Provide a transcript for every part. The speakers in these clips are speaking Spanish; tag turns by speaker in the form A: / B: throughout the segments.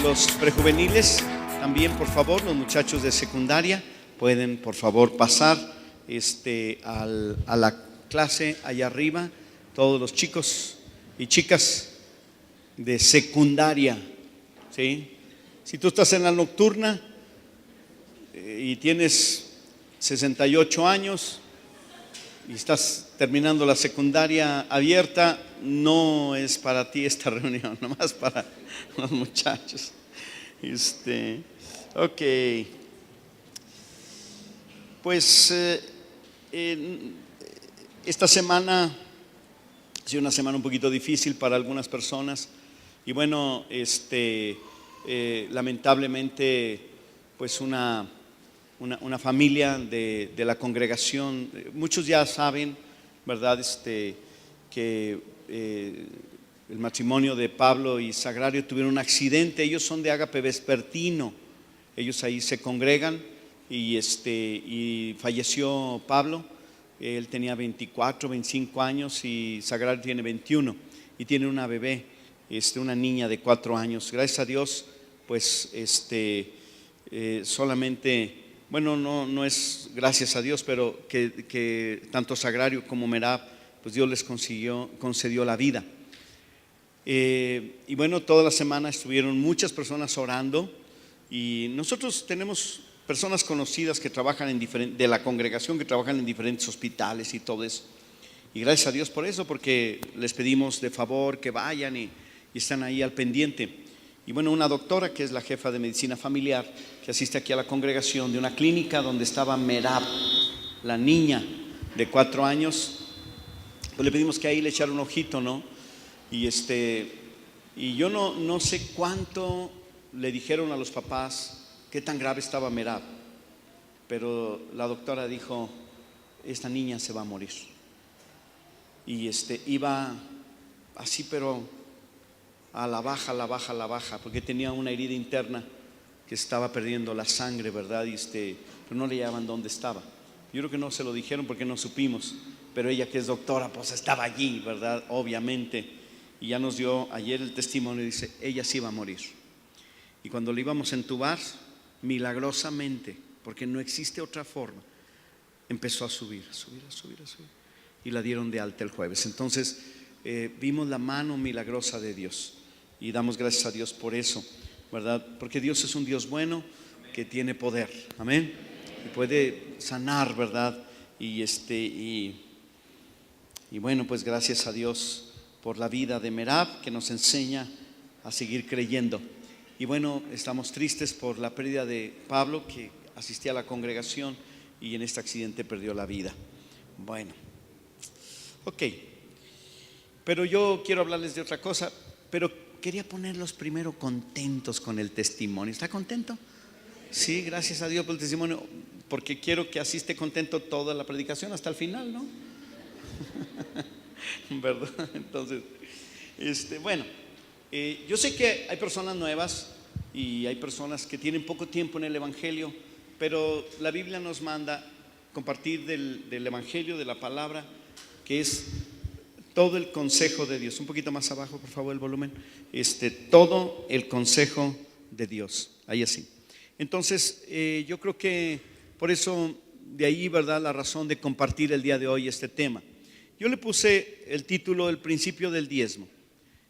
A: Los prejuveniles también, por favor, los muchachos de secundaria pueden, por favor, pasar a la clase allá arriba. Todos los chicos y chicas de secundaria, ¿sí? Si tú estás en la nocturna y tienes 68 años y estás terminando la secundaria abierta, no es para ti esta reunión, nomás para los muchachos. Ok. Pues esta semana ha sido una semana un poquito difícil para algunas personas y bueno, lamentablemente, pues una familia de la congregación, muchos ya saben, ¿verdad? Que el matrimonio de Pablo y Sagrario tuvieron un accidente. Ellos son de Ágape Vespertino, ellos ahí se congregan y falleció Pablo. Él tenía 24, 25 años y Sagrario tiene 21 y tiene una bebé, una niña de 4 años. Gracias a Dios, pues solamente, bueno, no es gracias a Dios, pero que tanto Sagrario como Merab, pues Dios les concedió la vida. Y bueno, toda la semana estuvieron muchas personas orando y nosotros tenemos personas conocidas que trabajan de la congregación, que trabajan en diferentes hospitales y todo eso. Y gracias a Dios por eso, porque les pedimos de favor que vayan y están ahí al pendiente. Y bueno, una doctora que es la jefa de medicina familiar, que asiste aquí a la congregación de una clínica donde estaba Merab, la niña de 4 años, pues le pedimos que ahí le echara un ojito, ¿no? Y yo no sé cuánto le dijeron a los papás qué tan grave estaba Merab, pero la doctora dijo: esta niña se va a morir. Y iba así, pero a la baja, porque tenía una herida interna que estaba perdiendo la sangre, ¿verdad? Pero no le llevaban dónde estaba. Yo creo que no se lo dijeron porque no supimos, pero ella, que es doctora, pues estaba allí, ¿verdad? Obviamente. Y ya nos dio ayer el testimonio y dice: ella sí iba a morir. Y cuando le íbamos a entubar, milagrosamente, porque no existe otra forma, empezó a subir. Y la dieron de alta el jueves. Entonces vimos la mano milagrosa de Dios y damos gracias a Dios por eso, ¿verdad? Porque Dios es un Dios bueno que tiene poder, amén, y puede sanar, ¿verdad? Y bueno, pues gracias a Dios por la vida de Merab, que nos enseña a seguir creyendo. Y bueno, estamos tristes por la pérdida de Pablo, que asistía a la congregación y en este accidente perdió la vida. Bueno, ok, pero yo quiero hablarles de otra cosa, pero quería ponerlos primero contentos con el testimonio. ¿Está contento? Sí, gracias a Dios por el testimonio, porque quiero que asiste contento toda la predicación hasta el final, ¿no? ¿Verdad? Entonces, bueno, yo sé que hay personas nuevas y hay personas que tienen poco tiempo en el Evangelio, pero la Biblia nos manda compartir del Evangelio, de la palabra, que es todo el consejo de Dios. Un poquito más abajo, por favor, el volumen. Todo el consejo de Dios, ahí así. Entonces, yo creo que por eso, de ahí, ¿verdad?, la razón de compartir el día de hoy este tema. Yo le puse el título: El principio del diezmo,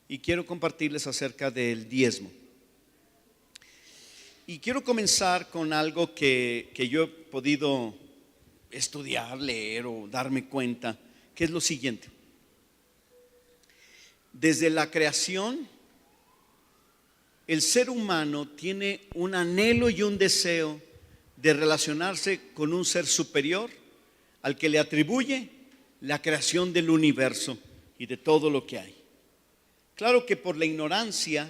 A: y quiero compartirles acerca del diezmo. Y quiero comenzar con algo que yo he podido estudiar, leer o darme cuenta, que es lo siguiente. Desde la creación, el ser humano tiene un anhelo y un deseo de relacionarse con un ser superior al que le atribuye la creación del universo y de todo lo que hay. Claro que por la ignorancia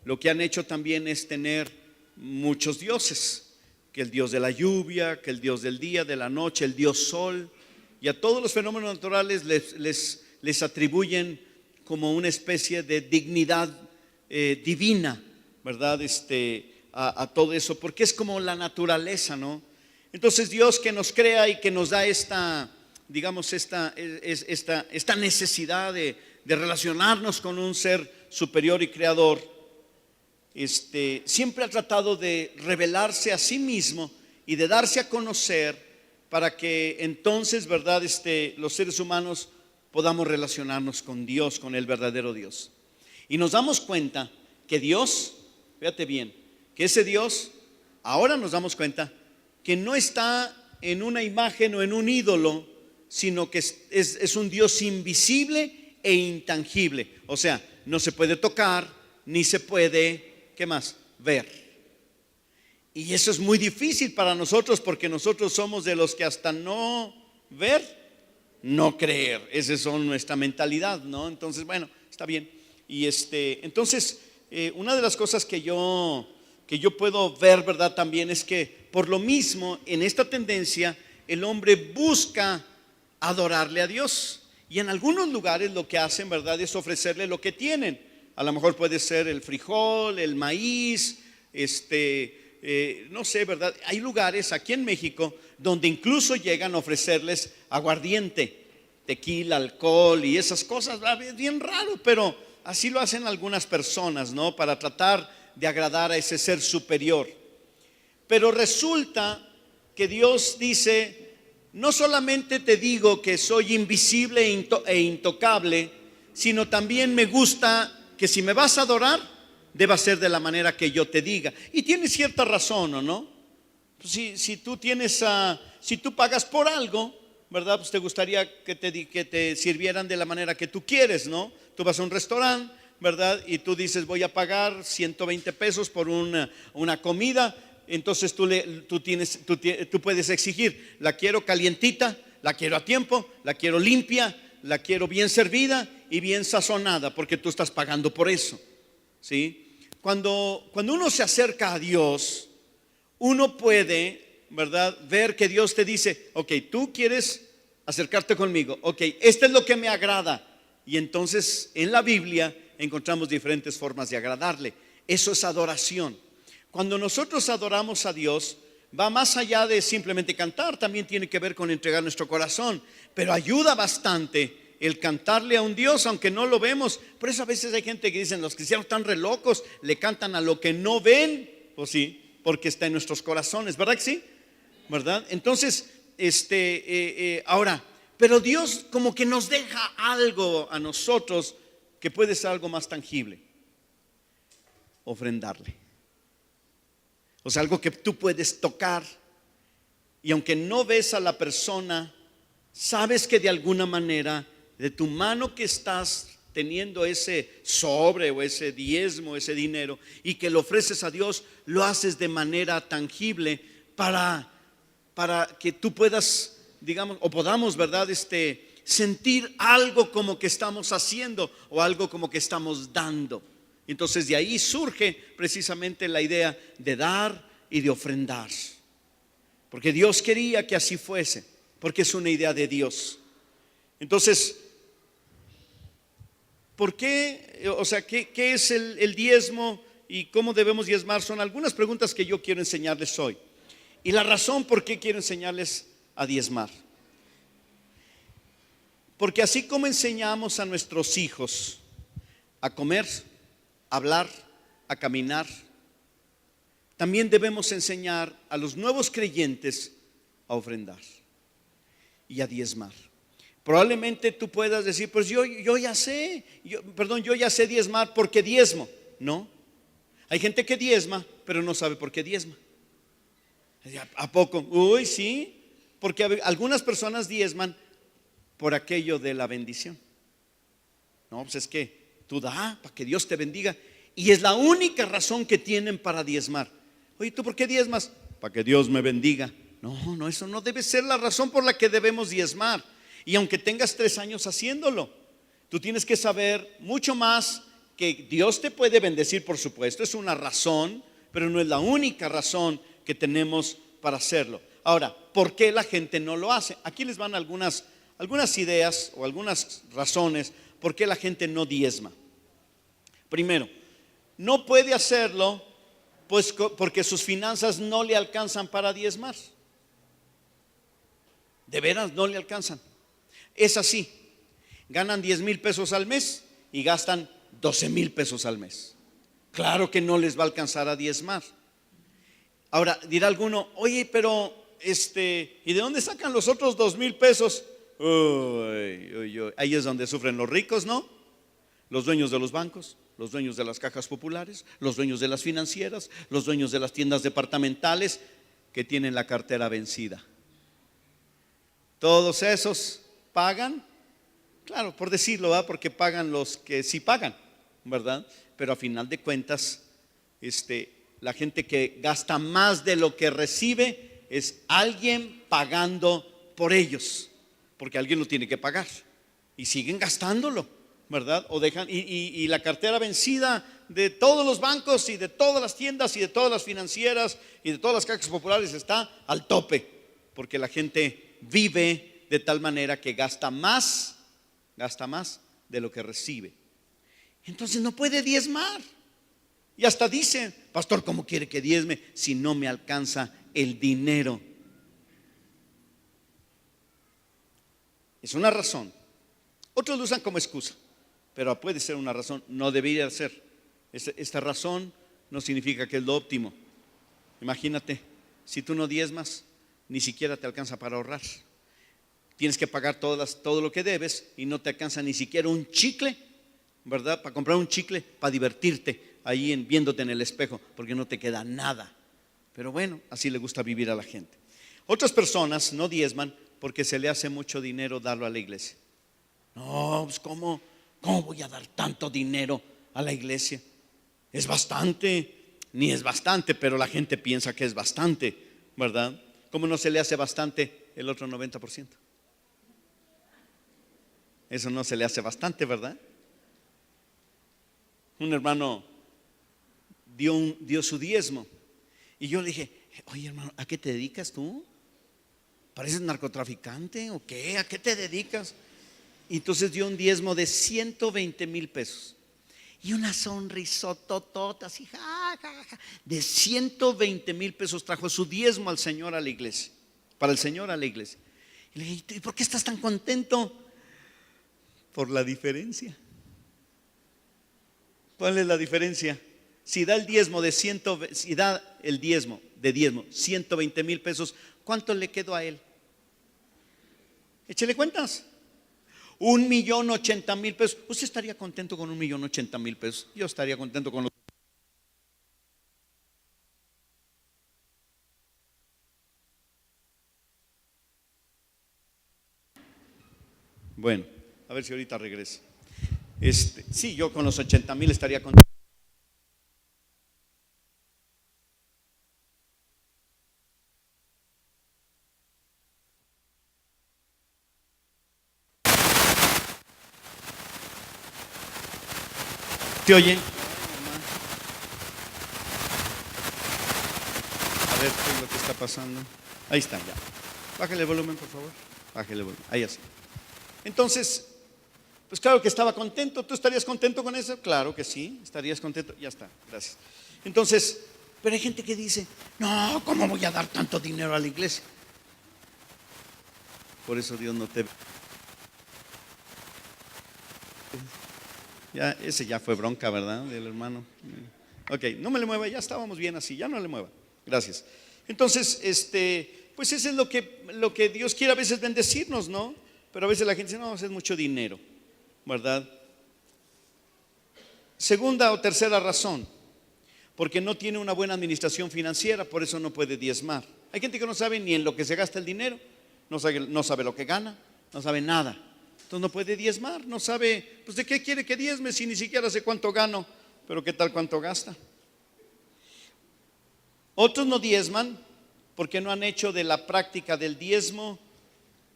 A: lo que han hecho también es tener muchos dioses, que el dios de la lluvia, que el dios del día, de la noche, el dios sol, y a todos los fenómenos naturales les atribuyen como una especie de dignidad divina, ¿verdad? A todo eso, porque es como la naturaleza, ¿no? Entonces Dios, que nos crea y que nos da esta necesidad de relacionarnos con un ser superior y creador, siempre ha tratado de revelarse a sí mismo y de darse a conocer para que entonces, ¿verdad? Los seres humanos podamos relacionarnos con Dios, con el verdadero Dios. Y nos damos cuenta que Dios, fíjate bien, que ese Dios, ahora nos damos cuenta que no está en una imagen o en un ídolo, sino que es un Dios invisible e intangible. O sea, no se puede tocar, ni se puede, ¿qué más? Ver. Y eso es muy difícil para nosotros, porque nosotros somos de los que hasta no ver, no creer. Esa es nuestra mentalidad, ¿no? Entonces, bueno, está bien. Y entonces, una de las cosas que yo puedo ver, ¿verdad? También es que por lo mismo, en esta tendencia, el hombre busca adorarle a Dios. Y en algunos lugares lo que hacen, ¿verdad?, es ofrecerle lo que tienen. A lo mejor puede ser el frijol, el maíz, no sé, ¿verdad? Hay lugares aquí en México donde incluso llegan a ofrecerles aguardiente, tequila, alcohol y esas cosas. Es bien raro, pero así lo hacen algunas personas, ¿no? Para tratar de agradar a ese ser superior. Pero resulta que Dios dice: no solamente te digo que soy invisible e intocable, sino también me gusta que si me vas a adorar, deba ser de la manera que yo te diga. Y tiene cierta razón, ¿o no? Si tú pagas por algo, ¿verdad? Pues te gustaría que te sirvieran de la manera que tú quieres, ¿no? Tú vas a un restaurante, ¿verdad? Y tú dices: voy a pagar 120 pesos por una comida. Entonces tú puedes exigir: la quiero calientita, la quiero a tiempo, la quiero limpia, la quiero bien servida y bien sazonada, porque tú estás pagando por eso, ¿sí? Cuando uno se acerca a Dios, uno puede, ¿verdad?, ver que Dios te dice: ok, tú quieres acercarte conmigo, ok, esto es lo que me agrada. Y entonces en la Biblia encontramos diferentes formas de agradarle. Eso es adoración. Cuando nosotros adoramos a Dios, va más allá de simplemente cantar, también tiene que ver con entregar nuestro corazón. Pero ayuda bastante el cantarle a un Dios, aunque no lo vemos. Por eso a veces hay gente que dicen: los cristianos están re locos, le cantan a lo que no ven. Pues sí, porque está en nuestros corazones, ¿verdad que sí? ¿Verdad? Entonces, ahora, pero Dios como que nos deja algo a nosotros que puede ser algo más tangible: ofrendarle. O sea, algo que tú puedes tocar, y aunque no ves a la persona, sabes que de alguna manera de tu mano que estás teniendo ese sobre o ese diezmo, ese dinero, y que lo ofreces a Dios, lo haces de manera tangible para que tú puedas, digamos, o podamos, ¿verdad?, sentir algo como que estamos haciendo, o algo como que estamos dando. Entonces de ahí surge precisamente la idea de dar y de ofrendar, porque Dios quería que así fuese, porque es una idea de Dios. Entonces, ¿por qué? O sea, ¿qué es el diezmo y cómo debemos diezmar? Son algunas preguntas que yo quiero enseñarles hoy, y la razón por qué quiero enseñarles a diezmar. Porque así como enseñamos a nuestros hijos a comer, a hablar, a caminar, también debemos enseñar a los nuevos creyentes a ofrendar y a diezmar. Probablemente tú puedas decir: pues yo ya sé, yo ya sé diezmar porque diezmo. No, hay gente que diezma pero no sabe por qué diezma. ¿A poco? Uy, sí, porque algunas personas diezman por aquello de la bendición. No, pues es que tú da para que Dios te bendiga, y es la única razón que tienen para diezmar. Oye, ¿tú por qué diezmas? Para que Dios me bendiga. No, eso no debe ser la razón por la que debemos diezmar. Y aunque tengas 3 años haciéndolo, tú tienes que saber mucho más, que Dios te puede bendecir, por supuesto, es una razón, pero no es la única razón que tenemos para hacerlo. Ahora, ¿por qué la gente no lo hace? Aquí les van algunas ideas o algunas razones por qué la gente no diezma. Primero, no puede hacerlo pues porque sus finanzas no le alcanzan para diezmar. De veras no le alcanzan. Es así: ganan 10,000 pesos al mes y gastan 12,000 pesos al mes. Claro que no les va a alcanzar a diezmar. Ahora dirá alguno, oye, pero ¿y de dónde sacan los otros 2,000 pesos? Uy, uy, uy. Ahí es donde sufren los ricos, ¿no? Los dueños de los bancos, los dueños de las cajas populares, los dueños de las financieras, los dueños de las tiendas departamentales que tienen la cartera vencida. Todos esos pagan, claro, por decirlo, ¿verdad? Porque pagan los que sí pagan, ¿verdad? Pero a final de cuentas, la gente que gasta más de lo que recibe es alguien pagando por ellos, porque alguien lo tiene que pagar y siguen gastándolo, ¿verdad? O dejan y la cartera vencida de todos los bancos y de todas las tiendas y de todas las financieras y de todas las cajas populares está al tope, porque la gente vive de tal manera que gasta más de lo que recibe. Entonces no puede diezmar. Y hasta dice, pastor, ¿cómo quiere que diezme si no me alcanza el dinero? Es una razón. Otros lo usan como excusa, pero puede ser una razón. No debería ser. Esta razón no significa que es lo óptimo. Imagínate, si tú no diezmas, ni siquiera te alcanza para ahorrar. Tienes que pagar todo lo que debes y no te alcanza ni siquiera un chicle, ¿verdad? Para comprar un chicle, para divertirte ahí viéndote en el espejo, porque no te queda nada. Pero bueno, así le gusta vivir a la gente. Otras personas no diezman porque se le hace mucho dinero darlo a la iglesia. No, pues ¿cómo voy a dar tanto dinero a la iglesia? Es bastante, ni es bastante, pero la gente piensa que es bastante, ¿verdad? ¿Cómo no se le hace bastante el otro 90%? Eso no se le hace bastante, ¿verdad? Un hermano dio su diezmo y yo le dije, oye hermano, ¿a qué te dedicas tú? ¿Pareces narcotraficante o qué? ¿A qué te dedicas? Y entonces dio un diezmo de 120,000 pesos y una sonrisototota así, ja, ja, ja, de 120,000 pesos trajo su diezmo al Señor a la iglesia, para el Señor a la iglesia. Y le dije, ¿y por qué estás tan contento? Por la diferencia. ¿Cuál es la diferencia? Si da el diezmo de 120,000 pesos, ¿cuánto le quedó a él? Échele cuentas. 1,080,000 pesos. ¿Usted estaría contento con 1,080,000 pesos? Yo estaría contento con los. Bueno, a ver si ahorita regresa. Sí, yo con los 80,000 estaría contento. ¿Te oye? A ver qué es lo que está pasando. Ahí está, ya. Bájale el volumen, por favor. Bájale el volumen. Ahí está. Entonces, pues claro que estaba contento. ¿Tú estarías contento con eso? Claro que sí, estarías contento. Ya está, gracias. Entonces, pero hay gente que dice, no, ¿cómo voy a dar tanto dinero a la iglesia? Por eso Dios no te... Ya, ese ya fue bronca, ¿verdad? Del hermano. Ok, no me le mueva, ya estábamos bien así, ya no le mueva. Gracias. Entonces, pues eso es lo que Dios quiere a veces bendecirnos, ¿no? Pero a veces la gente dice, no, es mucho dinero, ¿verdad? Segunda o tercera razón, porque no tiene una buena administración financiera, por eso no puede diezmar. Hay gente que no sabe ni en lo que se gasta el dinero, no sabe lo que gana, no sabe nada. Entonces no puede diezmar, no sabe, pues de qué quiere que diezme si ni siquiera sé cuánto gano, pero qué tal cuánto gasta. Otros no diezman porque no han hecho de la práctica del diezmo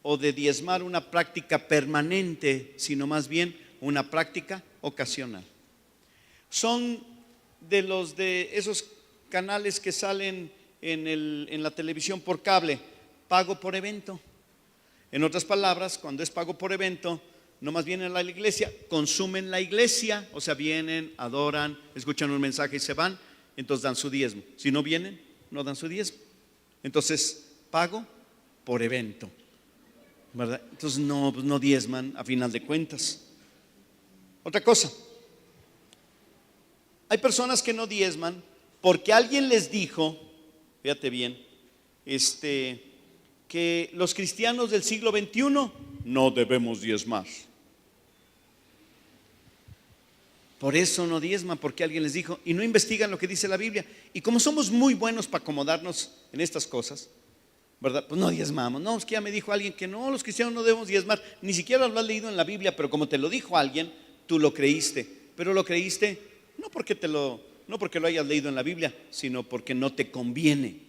A: o de diezmar una práctica permanente, sino más bien una práctica ocasional. Son de esos canales que salen en la televisión por cable, pago por evento. En otras palabras, cuando es pago por evento, no más vienen a la iglesia, consumen la iglesia, o sea, vienen, adoran, escuchan un mensaje y se van, entonces dan su diezmo. Si no vienen, no dan su diezmo. Entonces, pago por evento, ¿verdad? Entonces no diezman a final de cuentas. Otra cosa, Hay personas que no diezman porque alguien les dijo, fíjate bien, que los cristianos del siglo XXI no debemos diezmar. Por eso no diezman, porque alguien les dijo, y no investigan lo que dice la Biblia. Y como somos muy buenos para acomodarnos en estas cosas, ¿verdad? Pues no diezmamos. No, es que ya me dijo alguien que no, los cristianos no debemos diezmar. Ni siquiera lo has leído en la Biblia, pero como te lo dijo alguien, tú lo creíste. Pero lo creíste no porque lo hayas leído en la Biblia, sino porque no te conviene.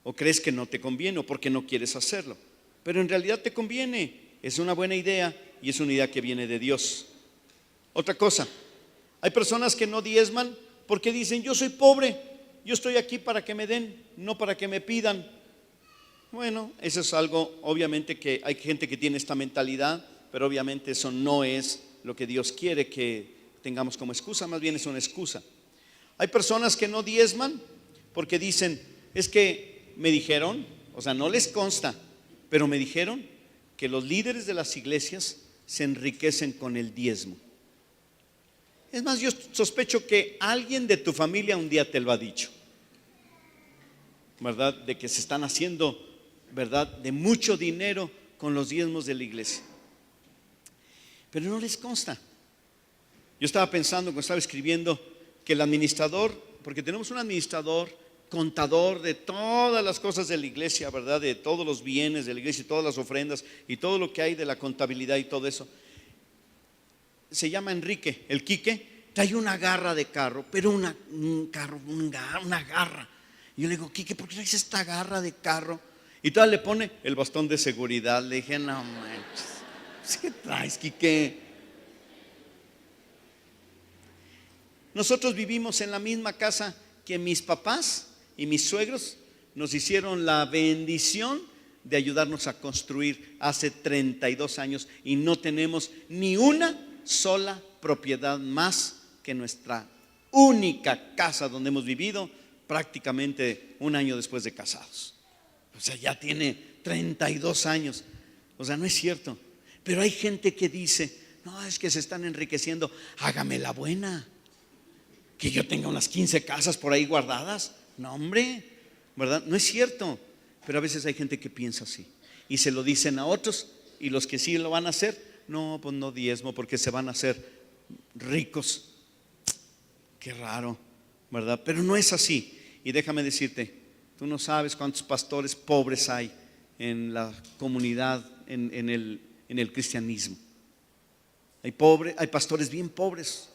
A: O crees que no te conviene, o porque no quieres hacerlo. Pero en realidad te conviene. Es una buena idea y es una idea que viene de Dios. Otra cosa, hay personas que no diezman porque dicen, yo soy pobre, yo estoy aquí para que me den, no para que me pidan. Bueno, eso es algo, obviamente que hay gente que tiene esta mentalidad, pero obviamente eso no es lo que Dios quiere que tengamos como excusa, más bien es una excusa. Hay personas que no diezman porque dicen, es que me dijeron, o sea, no les consta, pero me dijeron que los líderes de las iglesias se enriquecen con el diezmo. Es más, yo sospecho que alguien de tu familia un día te lo ha dicho, ¿verdad? De que se están haciendo, ¿verdad?, de mucho dinero con los diezmos de la iglesia. Pero no les consta. Yo estaba pensando cuando estaba escribiendo que el administrador, porque tenemos un administrador, contador de todas las cosas de la iglesia, ¿verdad? De todos los bienes de la iglesia y todas las ofrendas y todo lo que hay de la contabilidad y todo eso. Se llama Enrique, el Quique, trae una garra de carro, pero una garra. Y yo le digo, Quique, ¿por qué traes esta garra de carro? Y todavía le pone el bastón de seguridad. Le dije, no manches, ¿qué traes, Quique? Nosotros vivimos en la misma casa que mis papás y mis suegros nos hicieron la bendición de ayudarnos a construir hace 32 años y no tenemos ni una sola propiedad más que nuestra única casa donde hemos vivido prácticamente un año después de casados. O sea, ya tiene 32 años. O sea, no es cierto. Pero hay gente que dice, no, es que se están enriqueciendo. Hágame la buena. Que yo tenga unas 15 casas por ahí guardadas. No, hombre, ¿verdad? No es cierto. Pero a veces hay gente que piensa así y se lo dicen a otros, y los que sí lo van a hacer, no, pues no diezmo porque se van a hacer ricos. Qué raro, ¿verdad? Pero no es así. Y déjame decirte, tú no sabes cuántos pastores pobres hay en la comunidad, en el cristianismo. Hay pastores bien pobres,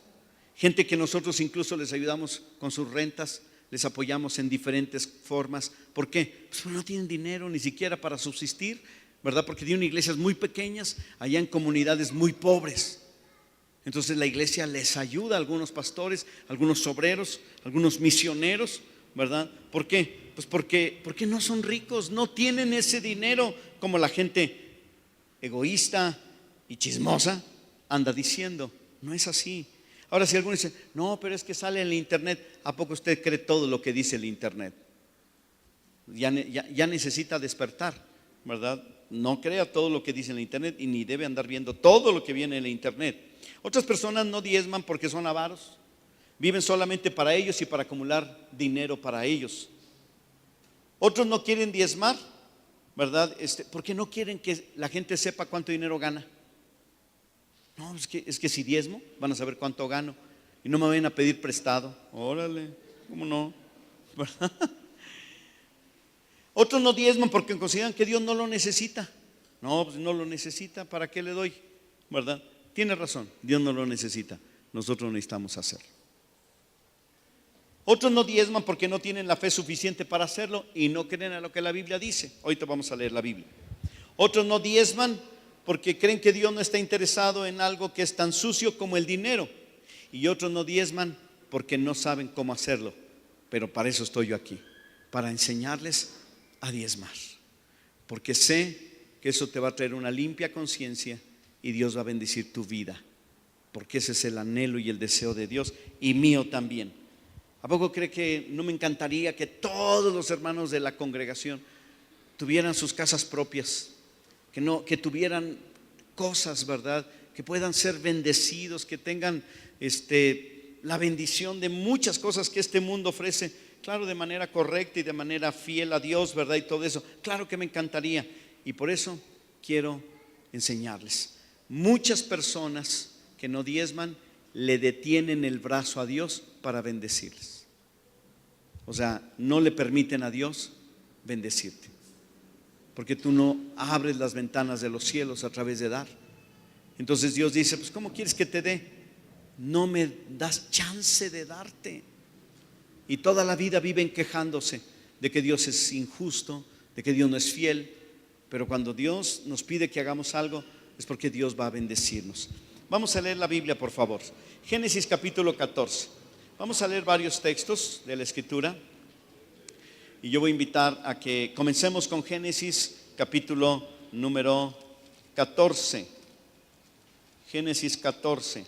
A: gente que nosotros incluso les ayudamos con sus rentas, les apoyamos en diferentes formas. ¿Por qué? Pues no tienen dinero ni siquiera para subsistir, ¿verdad? Porque tienen iglesias muy pequeñas allá en comunidades muy pobres. Entonces la iglesia les ayuda a algunos pastores, algunos obreros, algunos misioneros, ¿verdad? ¿Por qué? Pues porque no son ricos, no tienen ese dinero como la gente egoísta y chismosa anda diciendo. No es así. Ahora, si alguno dice, no, pero es que sale en el internet, ¿a poco usted cree todo lo que dice el internet? Ya necesita despertar, ¿verdad? No crea todo lo que dice en el internet y ni debe andar viendo todo lo que viene en el internet. Otras personas no diezman porque son avaros, viven solamente para ellos y para acumular dinero para ellos. Otros no quieren diezmar, ¿verdad? Porque no quieren que la gente sepa cuánto dinero gana. No, es que si diezmo van a saber cuánto gano y no me vayan a pedir prestado. Órale, ¿cómo no? ¿Verdad? Otros no diezman porque consideran que Dios no lo necesita. No, pues no lo necesita, ¿para qué le doy? ¿Verdad? Tiene razón, Dios no lo necesita, nosotros necesitamos hacerlo. Otros no diezman porque no tienen la fe suficiente para hacerlo y no creen a lo que la Biblia dice. Ahorita vamos a leer la Biblia. Otros no diezman porque creen que Dios no está interesado en algo que es tan sucio como el dinero. Y otros no diezman porque no saben cómo hacerlo. Pero para eso estoy yo aquí, para enseñarles a diezmar. Porque sé que eso te va a traer una limpia conciencia y Dios va a bendecir tu vida. Porque ese es el anhelo y el deseo de Dios y mío también. ¿A poco cree que no me encantaría que todos los hermanos de la congregación tuvieran sus casas propias? Que tuvieran cosas, ¿verdad? Que puedan ser bendecidos, que tengan la bendición de muchas cosas que este mundo ofrece, claro, de manera correcta y de manera fiel a Dios, ¿verdad? Y todo eso, claro que me encantaría. Y por eso quiero enseñarles. Muchas personas que no diezman le detienen el brazo a Dios para bendecirles. O sea, no le permiten a Dios bendecirte, porque tú no abres las ventanas de los cielos a través de dar. Entonces Dios dice, pues ¿cómo quieres que te dé? No me das chance de darte. Y toda la vida viven quejándose de que Dios es injusto, de que Dios no es fiel. Pero cuando Dios nos pide que hagamos algo, es porque Dios va a bendecirnos. Vamos a leer la Biblia, por favor. Génesis capítulo 14. Vamos a leer varios textos de la Escritura. Y yo voy a invitar a que comencemos con Génesis capítulo número 14. Génesis 14.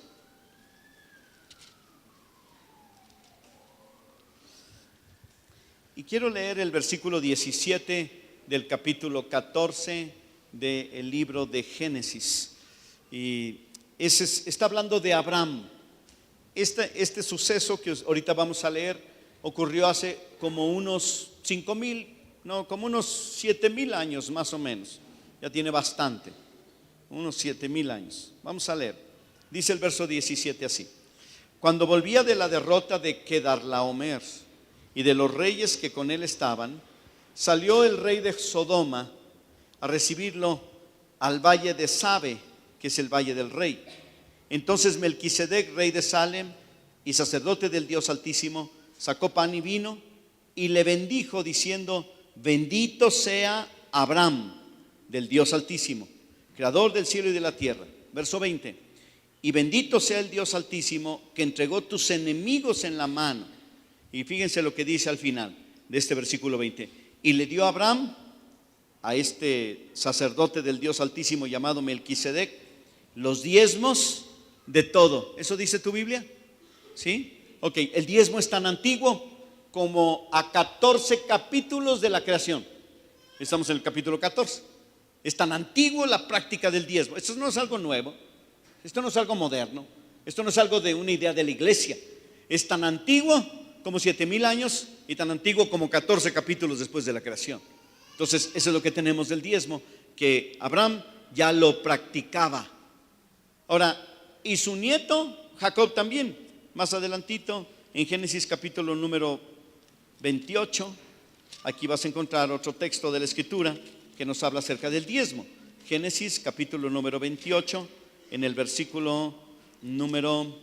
A: Y quiero leer el versículo 17 del capítulo 14 del libro de Génesis. Y está hablando de Abraham. Este suceso que ahorita vamos a leer ocurrió hace como unos 7,000 años más o menos. Ya tiene bastante, unos 7,000 años. Vamos a leer. Dice el verso 17 así: cuando volvía de la derrota de Quedarlaomer y de los reyes que con él estaban, salió el rey de Sodoma a recibirlo al valle de Sabe, que es el valle del rey. Entonces Melquisedec, rey de Salem y sacerdote del Dios Altísimo, sacó pan y vino y le bendijo diciendo: bendito sea Abraham del Dios Altísimo, creador del cielo y de la tierra. Verso 20: y bendito sea el Dios Altísimo que entregó tus enemigos en la mano. Y fíjense lo que dice al final de este versículo 20: y le dio a Abraham, a este sacerdote del Dios Altísimo llamado Melquisedec, los diezmos de todo. ¿Eso dice tu Biblia? ¿Sí? Ok, el diezmo es tan antiguo como a 14 capítulos de la creación. Estamos en el capítulo 14. Es tan antiguo la práctica del diezmo. Esto no es algo nuevo, esto no es algo moderno, esto no es algo de una idea de la iglesia. Es tan antiguo como 7,000 años y tan antiguo como 14 capítulos después de la creación. Entonces, eso es lo que tenemos del diezmo, que Abraham ya lo practicaba. Ahora, y su nieto Jacob también, más adelantito en Génesis capítulo número 28, aquí vas a encontrar otro texto de la Escritura que nos habla acerca del diezmo. Génesis capítulo número 28, en el versículo número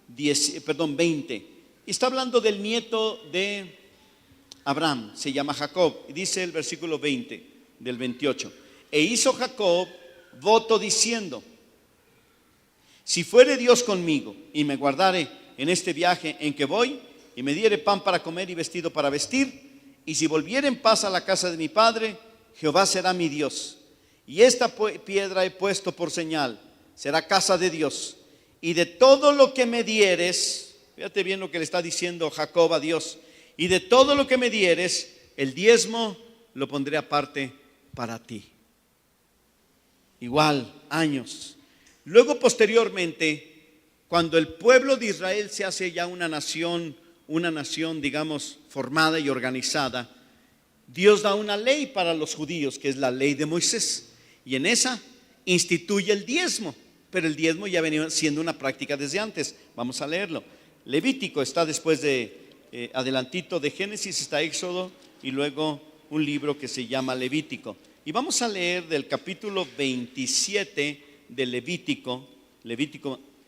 A: 20. Está hablando del nieto de Abraham, se llama Jacob, y dice el versículo 20 del 28: e hizo Jacob voto diciendo: si fuere Dios conmigo y me guardare en este viaje en que voy, y me diere pan para comer y vestido para vestir, y si volviere en paz a la casa de mi padre, Jehová será mi Dios, y esta piedra he puesto por señal, será casa de Dios, y de todo lo que me dieres, fíjate bien lo que le está diciendo Jacob a Dios, y de todo lo que me dieres, el diezmo lo pondré aparte para ti. Igual, años. Luego, posteriormente, cuando el pueblo de Israel se hace ya una nación, digamos, formada y organizada, Dios da una ley para los judíos, que es la ley de Moisés, y en esa instituye el diezmo, pero el diezmo ya venía siendo una práctica desde antes. Vamos a leerlo. Levítico está después de, adelantito de Génesis, está Éxodo y luego un libro que se llama Levítico. Y vamos a leer del capítulo 27 de Levítico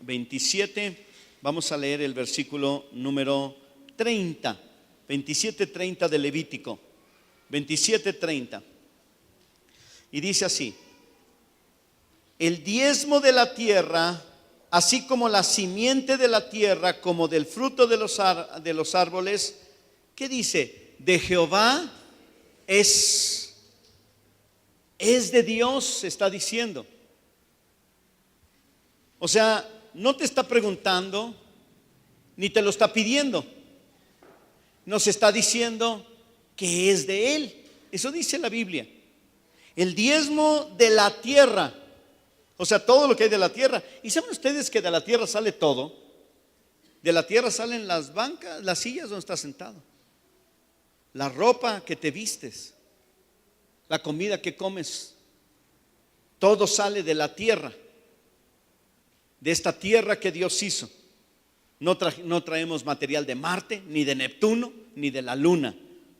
A: 27, vamos a leer el versículo número 30, 27:30 de Levítico, 27:30. Y dice así: el diezmo de la tierra, así como la simiente de la tierra, como del fruto de los árboles, ¿qué dice? De Jehová es de Dios, está diciendo. O sea, no te está preguntando, ni te lo está pidiendo. Nos está diciendo que es de Él. Eso dice la Biblia. El diezmo de la tierra, o sea, todo lo que hay de la tierra. ¿Y saben ustedes que de la tierra sale todo? De la tierra salen las bancas, las sillas donde estás sentado, la ropa que te vistes, la comida que comes. Todo sale de la tierra, de esta tierra que Dios hizo. No traemos material de Marte, ni de Neptuno, ni de la luna.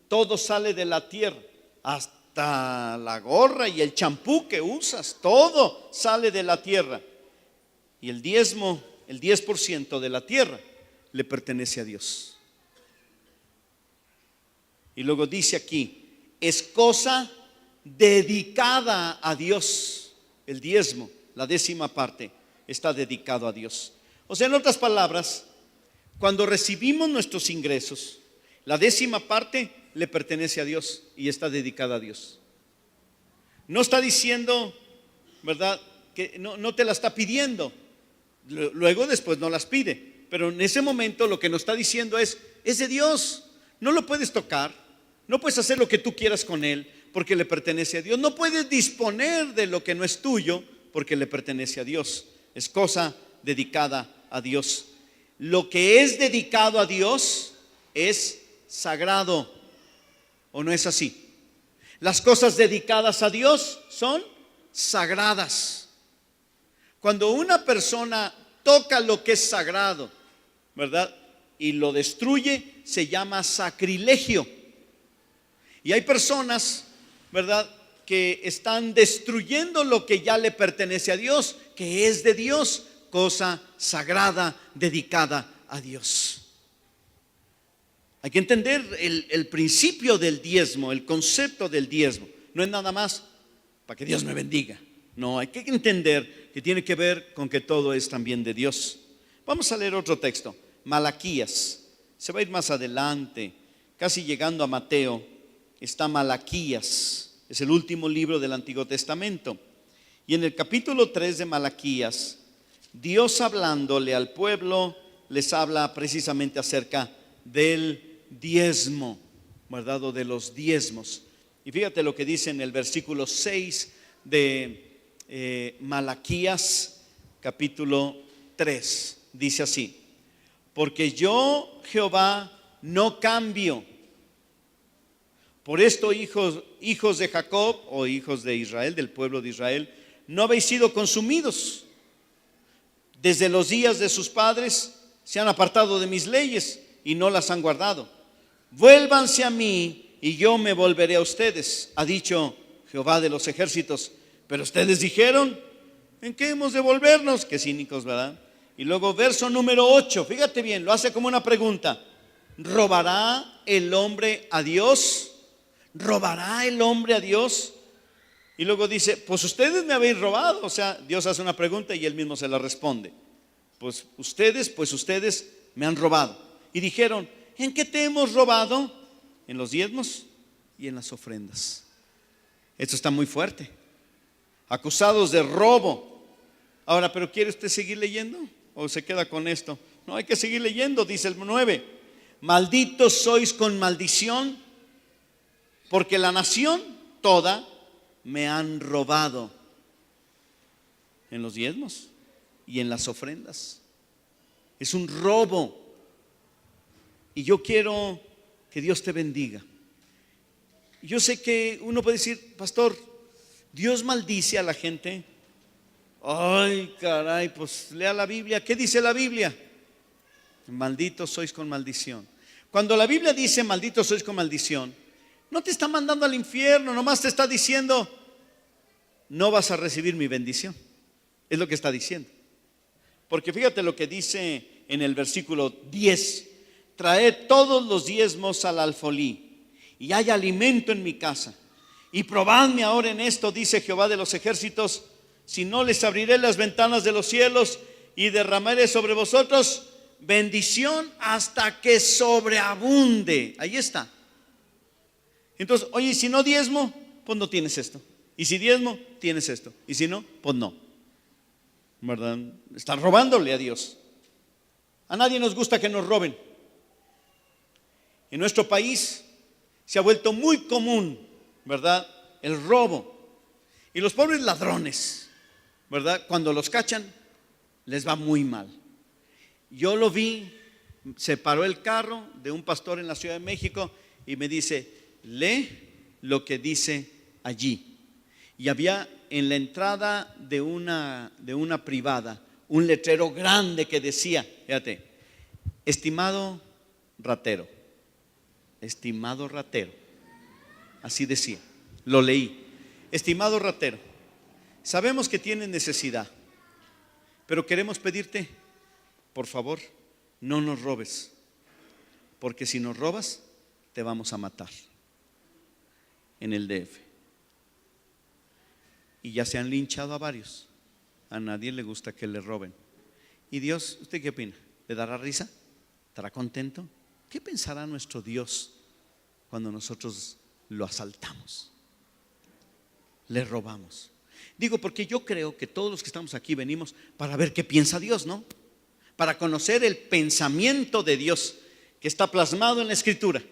A: Todo sale de la tierra. Hasta la gorra y el champú que usas, todo sale de la tierra. Y el diezmo, el 10% de la tierra, le pertenece a Dios. Y luego dice aquí, es cosa dedicada a Dios. El diezmo, la 10ª parte, está dedicado a Dios. O sea, en otras palabras, cuando recibimos nuestros ingresos, la 10ª parte le pertenece a Dios y está dedicada a Dios. No está diciendo, ¿verdad?, que no te la está pidiendo. Luego después no las pide. Pero en ese momento lo que nos está diciendo es de Dios. No lo puedes tocar, no puedes hacer lo que tú quieras con él porque le pertenece a Dios. No puedes disponer de lo que no es tuyo porque le pertenece a Dios. Es cosa dedicada a Dios. Lo que es dedicado a Dios es sagrado, ¿o no es así? Las cosas dedicadas a Dios son sagradas. Cuando una persona toca lo que es sagrado, ¿verdad?, y lo destruye, se llama sacrilegio. Y hay personas, ¿verdad?, que están destruyendo lo que ya le pertenece a Dios, que es de Dios, cosa sagrada dedicada a Dios. Hay que entender el principio del diezmo, el concepto del diezmo. No es nada más para que Dios me bendiga. No, hay que entender que tiene que ver con que todo es también de Dios. Vamos a leer otro texto, Malaquías. Se va a ir más adelante, casi llegando a Mateo, está Malaquías. Es el último libro del Antiguo Testamento. Y en el capítulo 3 de Malaquías, Dios hablándole al pueblo, les habla precisamente acerca del diezmo, ¿verdad?, o de los diezmos. Y fíjate lo que dice en el versículo 6 de Malaquías, capítulo 3. Dice así: porque yo, Jehová, no cambio. Por esto, hijos de Jacob, o hijos de Israel, del pueblo de Israel, no habéis sido consumidos. Desde los días de sus padres se han apartado de mis leyes y no las han guardado. Vuélvanse a mí y yo me volveré a ustedes, ha dicho Jehová de los ejércitos. Pero ustedes dijeron, ¿en qué hemos de volvernos? Qué cínicos, ¿verdad? Y luego verso número 8, fíjate bien, lo hace como una pregunta: ¿robará el hombre a Dios? ¿Robará el hombre a Dios? Y luego dice, pues ustedes me habéis robado. O sea, Dios hace una pregunta y él mismo se la responde. Pues ustedes me han robado. Y dijeron, ¿en qué te hemos robado? En los diezmos y en las ofrendas. Esto está muy fuerte. Acusados de robo. Ahora, ¿pero quiere usted seguir leyendo? ¿O se queda con esto? No, hay que seguir leyendo, dice el 9. Malditos sois con maldición, porque la nación toda me han robado en los diezmos y en las ofrendas. Es un robo. Y yo quiero que Dios te bendiga. Yo sé que uno puede decir, pastor, ¿Dios maldice a la gente? Ay, caray, pues lea la Biblia. ¿Qué dice la Biblia? Malditos sois con maldición. Cuando la Biblia dice malditos sois con maldición, no te está mandando al infierno, nomás te está diciendo, no vas a recibir mi bendición. Es lo que está diciendo. Porque fíjate lo que dice en el versículo 10. Traed todos los diezmos al alfolí, y hay alimento en mi casa. Y probadme ahora en esto, dice Jehová de los ejércitos, si no les abriré las ventanas de los cielos y derramaré sobre vosotros bendición hasta que sobreabunde. Ahí está. Entonces, oye, si no diezmo, pues no tienes esto. Y si diezmo, tienes esto. Y si no, pues no. ¿Verdad? Están robándole a Dios. A nadie nos gusta que nos roben. En nuestro país se ha vuelto muy común, ¿verdad?, el robo. Y los pobres ladrones, ¿verdad?, cuando los cachan, les va muy mal. Yo lo vi Se paró el carro de un pastor en la Ciudad de México y me dice: lee lo que dice allí. Y había en la entrada de una privada un letrero grande que decía, fíjate, estimado ratero, estimado ratero, así decía. Lo leí: estimado ratero, sabemos que tienes necesidad, pero queremos pedirte, por favor, no nos robes, porque si nos robas te vamos a matar en el DF. Y ya se han linchado a varios. A nadie le gusta que le roben. Y Dios, ¿usted qué opina? ¿Le dará risa? ¿Estará contento? ¿Qué pensará nuestro Dios cuando nosotros lo asaltamos, le robamos? Digo, porque yo creo que todos los que estamos aquí venimos para ver qué piensa Dios, ¿no? Para conocer el pensamiento de Dios que está plasmado en la Escritura.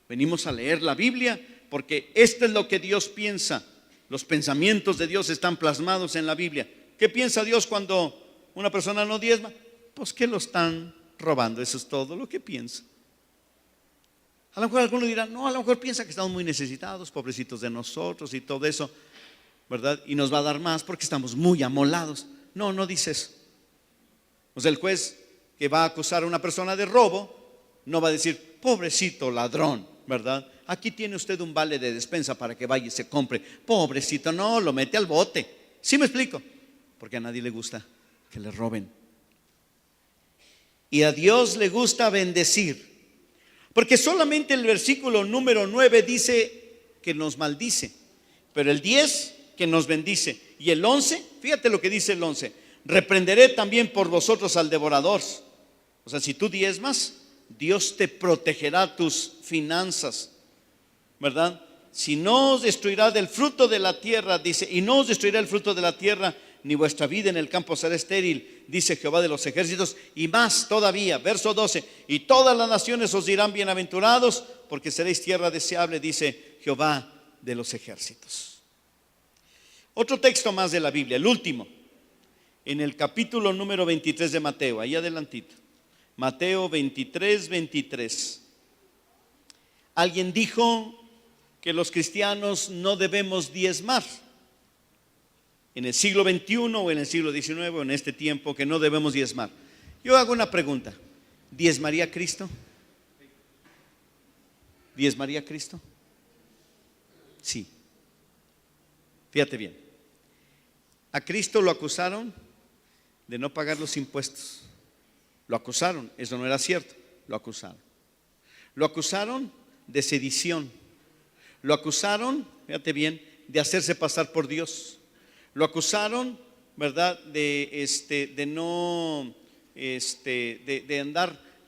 A: Venimos a leer la Biblia porque esto es lo que Dios piensa. Los pensamientos de Dios están plasmados en la Biblia. ¿Qué piensa Dios cuando una persona no diezma? Pues que lo están robando. Eso es todo lo que piensa. A lo mejor algunos dirán, no, a lo mejor piensa que estamos muy necesitados, pobrecitos de nosotros y todo eso, ¿verdad? Y nos va a dar más porque estamos muy amolados. No, no dice eso. O sea, el juez que va a acusar a una persona de robo no va a decir, pobrecito ladrón, ¿verdad? Aquí tiene usted un vale de despensa para que vaya y se compre. Pobrecito, no, lo mete al bote. ¿Sí me explico? Porque a nadie le gusta que le roben. Y a Dios le gusta bendecir. Porque solamente el versículo número 9 dice que nos maldice, pero el 10 que nos bendice. Y el 11, fíjate lo que dice el 11: reprenderé también por vosotros al devorador. O sea, si tú diezmas, Dios te protegerá tus finanzas, ¿verdad? Si no os destruirá del fruto de la tierra, dice, y no os destruirá el fruto de la tierra, ni vuestra vida en el campo será estéril, dice Jehová de los ejércitos. Y más todavía, verso 12: y todas las naciones os dirán bienaventurados, porque seréis tierra deseable, dice Jehová de los ejércitos. Otro texto más de la Biblia, el último, en el capítulo número 23 de Mateo, ahí adelantito. Mateo 23, 23. Alguien dijo que los cristianos no debemos diezmar. En el siglo XXI o en el siglo XIX o en este tiempo, que no debemos diezmar. Yo hago una pregunta: ¿diezmaría Cristo? ¿Diezmaría Cristo? Sí. Fíjate bien. A Cristo lo acusaron de no pagar los impuestos. Lo acusaron, eso no era cierto, lo acusaron. Lo acusaron de sedición. Lo acusaron, fíjate bien, de hacerse pasar por Dios. Lo acusaron, ¿verdad?, de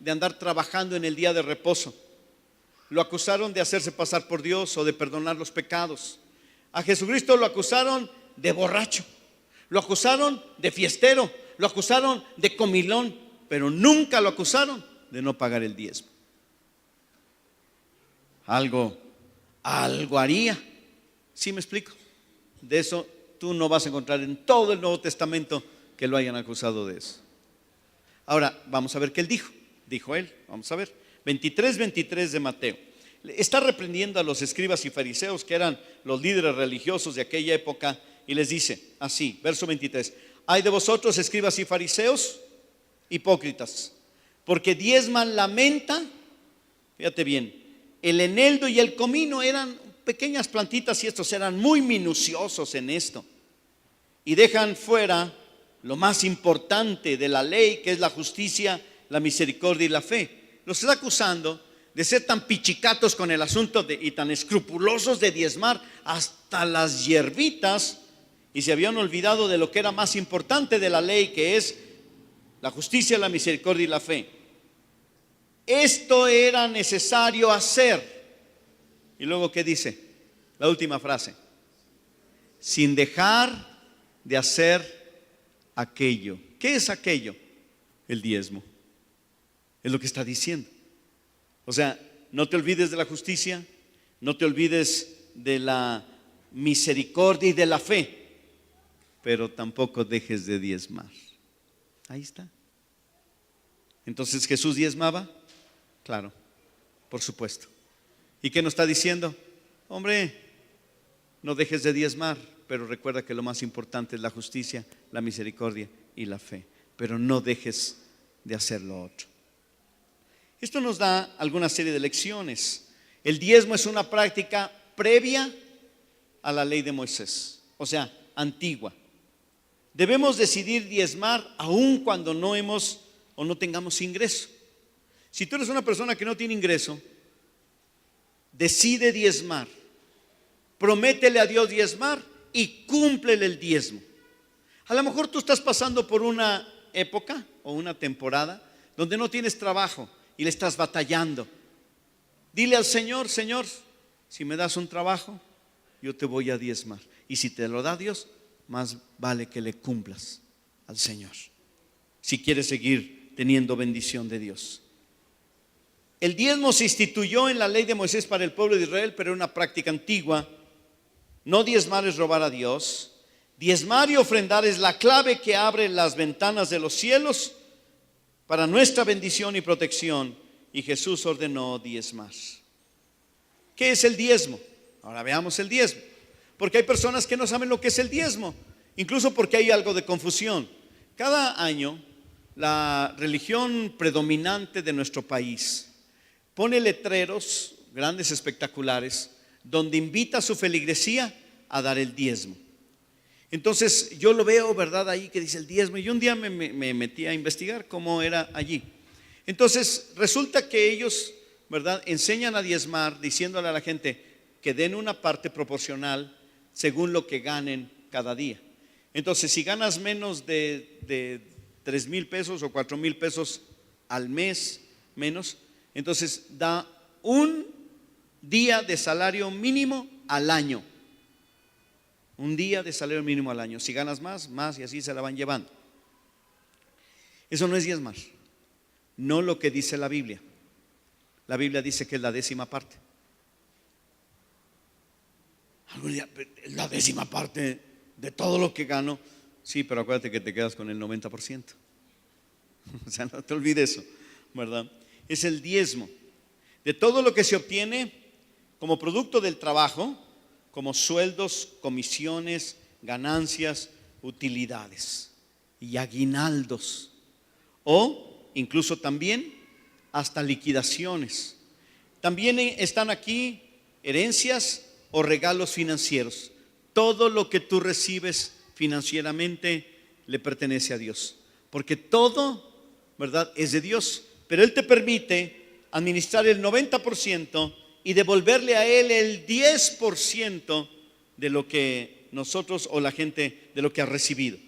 A: andar trabajando en el día de reposo. Lo acusaron de hacerse pasar por Dios o de perdonar los pecados. A Jesucristo lo acusaron de borracho. Lo acusaron de fiestero. Lo acusaron de comilón. Pero nunca lo acusaron de no pagar el diezmo. Algo haría. ¿Sí me explico? De eso tú no vas a encontrar en todo el Nuevo Testamento que lo hayan acusado de eso. Ahora, vamos a ver qué él dijo. Dijo él, vamos a ver. 23, 23 de Mateo. Está reprendiendo a los escribas y fariseos, que eran los líderes religiosos de aquella época, y les dice así, verso 23: ay de vosotros, escribas y fariseos, hipócritas, porque diezman la menta, fíjate bien, el eneldo y el comino. Eran pequeñas plantitas y estos eran muy minuciosos en esto, y dejan fuera lo más importante de la ley, que es la justicia, la misericordia y la fe. Los está acusando de ser tan pichicatos con el asunto y tan escrupulosos de diezmar hasta las hierbitas, y se habían olvidado de lo que era más importante de la ley, que es la justicia, la misericordia y la fe. Esto era necesario hacer. Y luego, ¿qué dice? La última frase: sin dejar de hacer aquello. ¿Qué es aquello? El diezmo. Es lo que está diciendo. O sea, no te olvides de la justicia, no te olvides de la misericordia y de la fe, pero tampoco dejes de diezmar. Ahí está. Entonces, ¿Jesús diezmaba? Claro, por supuesto. ¿Y qué nos está diciendo? Hombre, no dejes de diezmar, pero recuerda que lo más importante es la justicia, la misericordia y la fe. Pero no dejes de hacer lo otro. Esto nos da alguna serie de lecciones. El diezmo es una práctica previa a la ley de Moisés, o sea, antigua. Debemos decidir diezmar aun cuando no hemos o no tengamos ingreso. Si tú eres una persona que no tiene ingreso, decide diezmar. Prométele a Dios diezmar y cúmplele el diezmo. A lo mejor tú estás pasando por una época o una temporada donde no tienes trabajo y le estás batallando. Dile al Señor: Señor, si me das un trabajo, yo te voy a diezmar. Y si te lo da Dios, más vale que le cumplas al Señor, si quieres seguir teniendo bendición de Dios. El diezmo se instituyó en la ley de Moisés para el pueblo de Israel, pero era una práctica antigua. No diezmar es robar a Dios. Diezmar y ofrendar es la clave que abre las ventanas de los cielos para nuestra bendición y protección. Y Jesús ordenó diezmar. ¿Qué es el diezmo? Ahora veamos el diezmo, porque hay personas que no saben lo que es el diezmo, incluso porque hay algo de confusión. Cada año la religión predominante de nuestro país pone letreros grandes, espectaculares, donde invita a su feligresía a dar el diezmo. Entonces yo lo veo, ¿verdad? Ahí que dice el diezmo, y un día me metí a investigar cómo era allí. Entonces resulta que ellos, ¿verdad?, enseñan a diezmar diciéndole a la gente que den una parte proporcional según lo que ganen cada día. Entonces, si ganas menos de 3,000 pesos o 4,000 pesos al mes, menos, entonces da un día de salario mínimo al año. Un día de salario mínimo al año. Si ganas más, más, y así se la van llevando. Eso no es diezmar. No lo que dice la Biblia. La Biblia dice que es la 10ª parte. Algún día, la 10ª parte de todo lo que gano. Sí, pero acuérdate que te quedas con el 90%. O sea, no te olvides eso, ¿verdad? Es el diezmo de todo lo que se obtiene como producto del trabajo, como sueldos, comisiones, ganancias, utilidades y aguinaldos, o incluso también hasta liquidaciones. También están aquí herencias o regalos financieros. Todo lo que tú recibes financieramente le pertenece a Dios, porque todo, ¿verdad?, es de Dios, pero Él te permite administrar el 90% y devolverle a Él el 10% de lo que nosotros o la gente, de lo que ha recibido.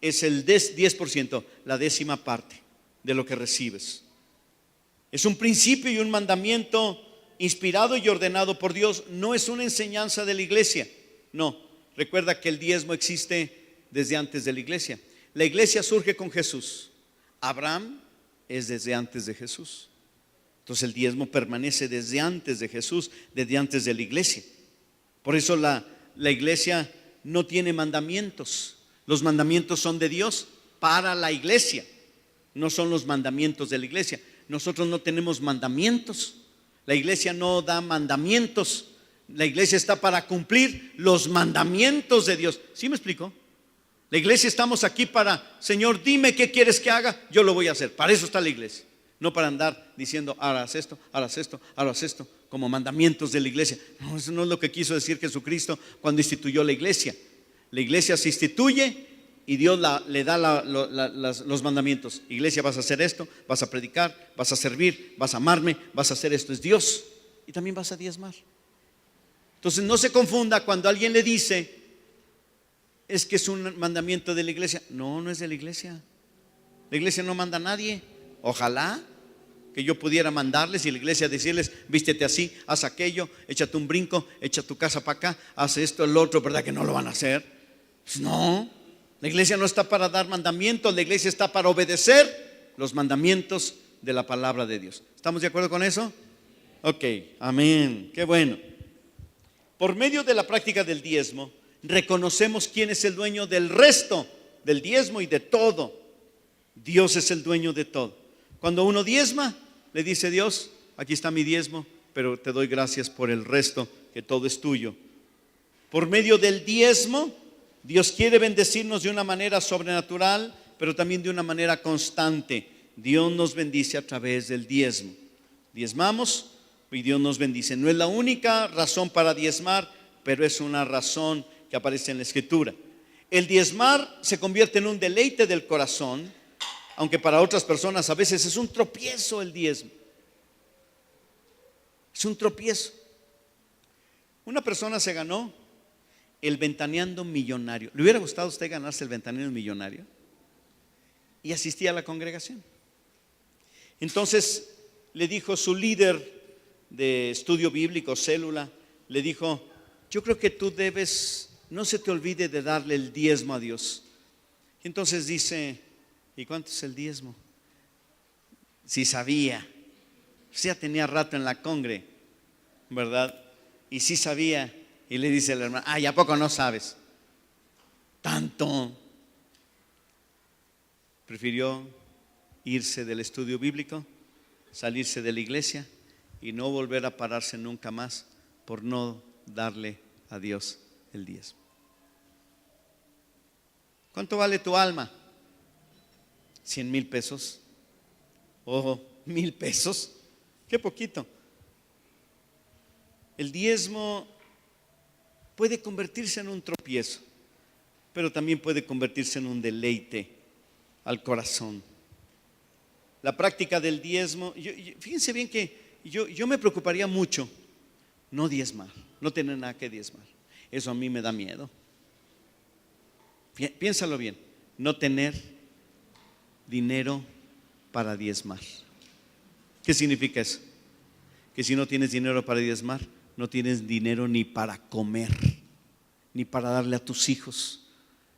A: Es el 10%, la 10ª parte de lo que recibes. Es un principio y un mandamiento inspirado y ordenado por Dios. No es una enseñanza de la iglesia. No, recuerda que el diezmo existe desde antes de la iglesia. La iglesia surge con Jesús. Abraham es desde antes de Jesús. Entonces el diezmo permanece desde antes de Jesús, desde antes de la iglesia. Por eso la iglesia no tiene mandamientos. Los mandamientos son de Dios para la iglesia, no son los mandamientos de la iglesia. Nosotros no tenemos mandamientos. La iglesia no da mandamientos. La iglesia está para cumplir los mandamientos de Dios. ¿Sí me explico? La iglesia estamos aquí para: Señor, dime qué quieres que haga, yo lo voy a hacer. Para eso está la iglesia. No para andar diciendo: ahora haz esto, ahora haz esto, ahora haz esto, como mandamientos de la iglesia. No, eso no es lo que quiso decir Jesucristo cuando instituyó la iglesia. La iglesia se instituye y Dios le da los mandamientos. Iglesia, vas a hacer esto, vas a predicar, vas a servir, vas a amarme, vas a hacer esto. Es Dios. Y también vas a diezmar. Entonces no se confunda cuando alguien le dice: es que es un mandamiento de la iglesia. No, no es de la iglesia. La iglesia no manda a nadie. Ojalá que yo pudiera mandarles y la iglesia decirles: vístete así, haz aquello, échate un brinco, echa tu casa para acá, haz esto, el otro. ¿Verdad que no lo van a hacer? Pues no, la iglesia no está para dar mandamientos. La iglesia está para obedecer los mandamientos de la palabra de Dios. ¿Estamos de acuerdo con eso? Ok, amén, qué bueno. Por medio de la práctica del diezmo reconocemos quién es el dueño del resto del diezmo y de todo. Dios es el dueño de todo. Cuando uno diezma, le dice Dios, aquí está mi diezmo, pero te doy gracias por el resto, que todo es tuyo. Por medio del diezmo, Dios quiere bendecirnos de una manera sobrenatural, pero también de una manera constante. Dios nos bendice a través del diezmo. Diezmamos y Dios nos bendice. No es la única razón para diezmar, pero es una razón que aparece en la Escritura. El diezmar se convierte en un deleite del corazón, aunque para otras personas a veces es un tropiezo el diezmo. Es un tropiezo. Una persona se ganó el Ventaneando Millonario. ¿Le hubiera gustado a usted ganarse el Ventaneando Millonario? Y asistía a la congregación. Entonces le dijo su líder de estudio bíblico, célula, le dijo, yo creo que tú debes, no se te olvide de darle el diezmo a Dios. Entonces dice, ¿y cuánto es el diezmo? Si sabía, ya tenía rato en la congre, ¿verdad? Y sí sabía, y le dice el hermano, ¿y a poco no sabes? Tanto. Prefirió irse del estudio bíblico, salirse de la iglesia y no volver a pararse nunca más por no darle a Dios el diezmo. ¿Cuánto vale tu alma? 100,000 pesos. Ojo, 1,000 pesos. Qué poquito. El diezmo puede convertirse en un tropiezo, pero también puede convertirse en un deleite al corazón. La práctica del diezmo, fíjense bien que yo me preocuparía mucho no diezmar, no tener nada que diezmar. Eso a mí me da miedo. Piénsalo bien, no tener dinero para diezmar. ¿Qué significa eso? Que si no tienes dinero para diezmar, no tienes dinero ni para comer, ni para darle a tus hijos,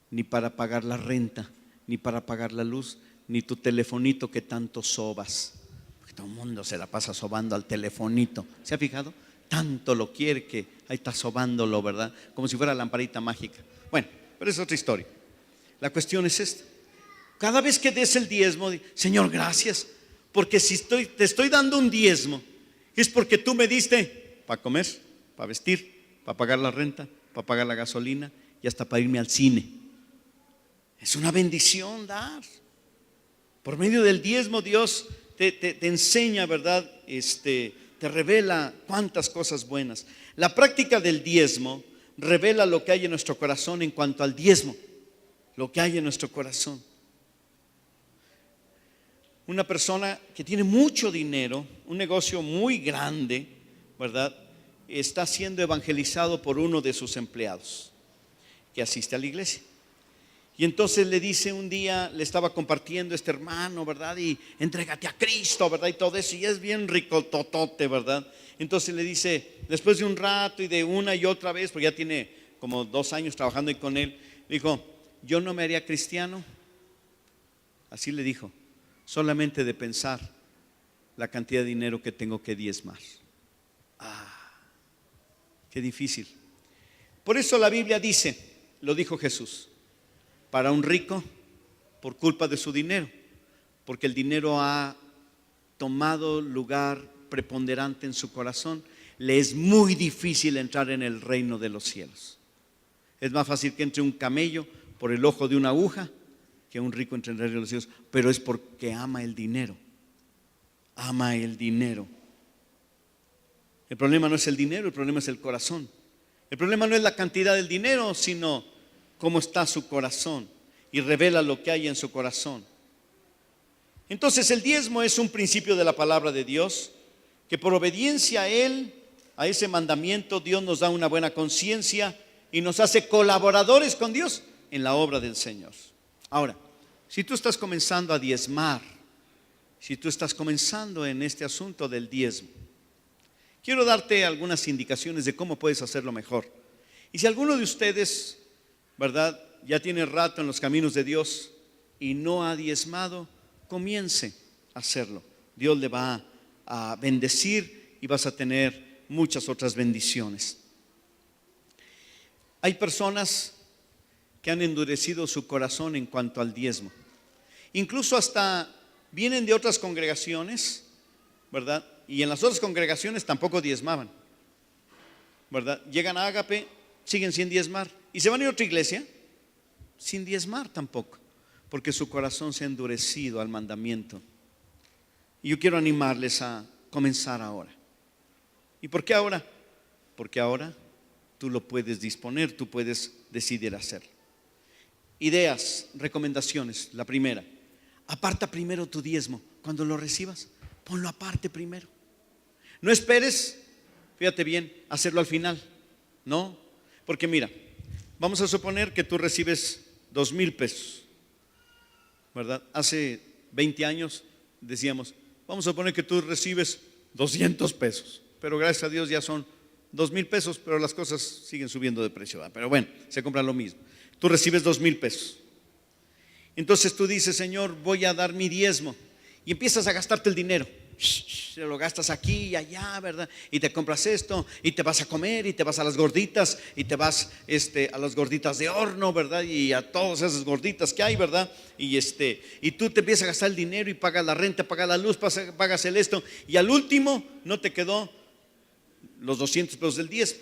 A: ni para pagar la renta, ni para pagar la luz, ni tu telefonito que tanto sobas. Porque todo el mundo se la pasa sobando al telefonito. ¿Se ha fijado? Tanto lo quiere que ahí está sobándolo, ¿verdad? Como si fuera lamparita mágica. Bueno, pero es otra historia. La cuestión es esta. Cada vez que des el diezmo, Señor, gracias, porque si te estoy dando un diezmo, es porque tú me diste para comer, para vestir, para pagar la renta, para pagar la gasolina y hasta para irme al cine. Es una bendición dar. Por medio del diezmo Dios te enseña, ¿verdad? Te revela cuántas cosas buenas. La práctica del diezmo revela lo que hay en nuestro corazón en cuanto al diezmo, lo que hay en nuestro corazón. Una persona que tiene mucho dinero, un negocio muy grande, ¿verdad? Está siendo evangelizado por uno de sus empleados que asiste a la iglesia. Y entonces le dice un día, le estaba compartiendo este hermano, ¿verdad? Y entrégate a Cristo, ¿verdad? Y todo eso, y es bien rico totote, ¿verdad? Entonces le dice, después de un rato y de una y otra vez, porque ya tiene como 2 años trabajando ahí con él, dijo, yo no me haría cristiano. Así le dijo, solamente de pensar la cantidad de dinero que tengo que diezmar. Qué difícil. Por eso la Biblia dice, lo dijo Jesús, para un rico, por culpa de su dinero, porque el dinero ha tomado lugar preponderante en su corazón, le es muy difícil entrar en el reino de los cielos. Es más fácil que entre un camello por el ojo de una aguja que un rico entre en el reino de los cielos, pero es porque ama el dinero. Ama el dinero. El problema no es el dinero, el problema es el corazón. El problema no es la cantidad del dinero, sino cómo está su corazón, y revela lo que hay en su corazón. Entonces el diezmo es un principio de la palabra de Dios, que por obediencia a Él, a ese mandamiento, Dios nos da una buena conciencia y nos hace colaboradores con Dios en la obra del Señor. Ahora, si tú estás comenzando a diezmar, si tú estás comenzando en este asunto del diezmo, quiero darte algunas indicaciones de cómo puedes hacerlo mejor. Y si alguno de ustedes, ¿verdad?, ya tiene rato en los caminos de Dios y no ha diezmado, comience a hacerlo. Dios le va a bendecir y vas a tener muchas otras bendiciones. Hay personas que han endurecido su corazón en cuanto al diezmo. Incluso hasta vienen de otras congregaciones, ¿verdad? Y en las otras congregaciones tampoco diezmaban, ¿verdad? Llegan a Ágape, siguen sin diezmar. Y se van a ir a otra iglesia sin diezmar tampoco, porque su corazón se ha endurecido al mandamiento. Y yo quiero animarles a comenzar ahora. ¿Y por qué ahora? Porque ahora tú lo puedes disponer, tú puedes decidir hacerlo. Ideas, recomendaciones. La primera, aparta primero tu diezmo. Cuando lo recibas, ponlo aparte primero. No esperes, fíjate bien, hacerlo al final. No, porque mira, vamos a suponer que tú recibes 2,000 pesos, ¿verdad? Hace 20 años decíamos, vamos a suponer que tú recibes 200 pesos, pero gracias a Dios ya son 2,000 pesos, pero las cosas siguen subiendo de precio, ¿verdad? Pero bueno, se compra lo mismo. Tú recibes 2,000 pesos. Entonces tú dices, Señor, voy a dar mi diezmo. Y empiezas a gastarte el dinero. Lo gastas aquí y allá, ¿verdad? Y te compras esto, y te vas a comer, y te vas a las gorditas, y te vas a las gorditas de horno, ¿verdad? Y a todas esas gorditas que hay, ¿verdad? Y tú te empiezas a gastar el dinero y pagas la renta, pagas la luz, pagas el esto, y al último no te quedó los 200 pesos del diezmo.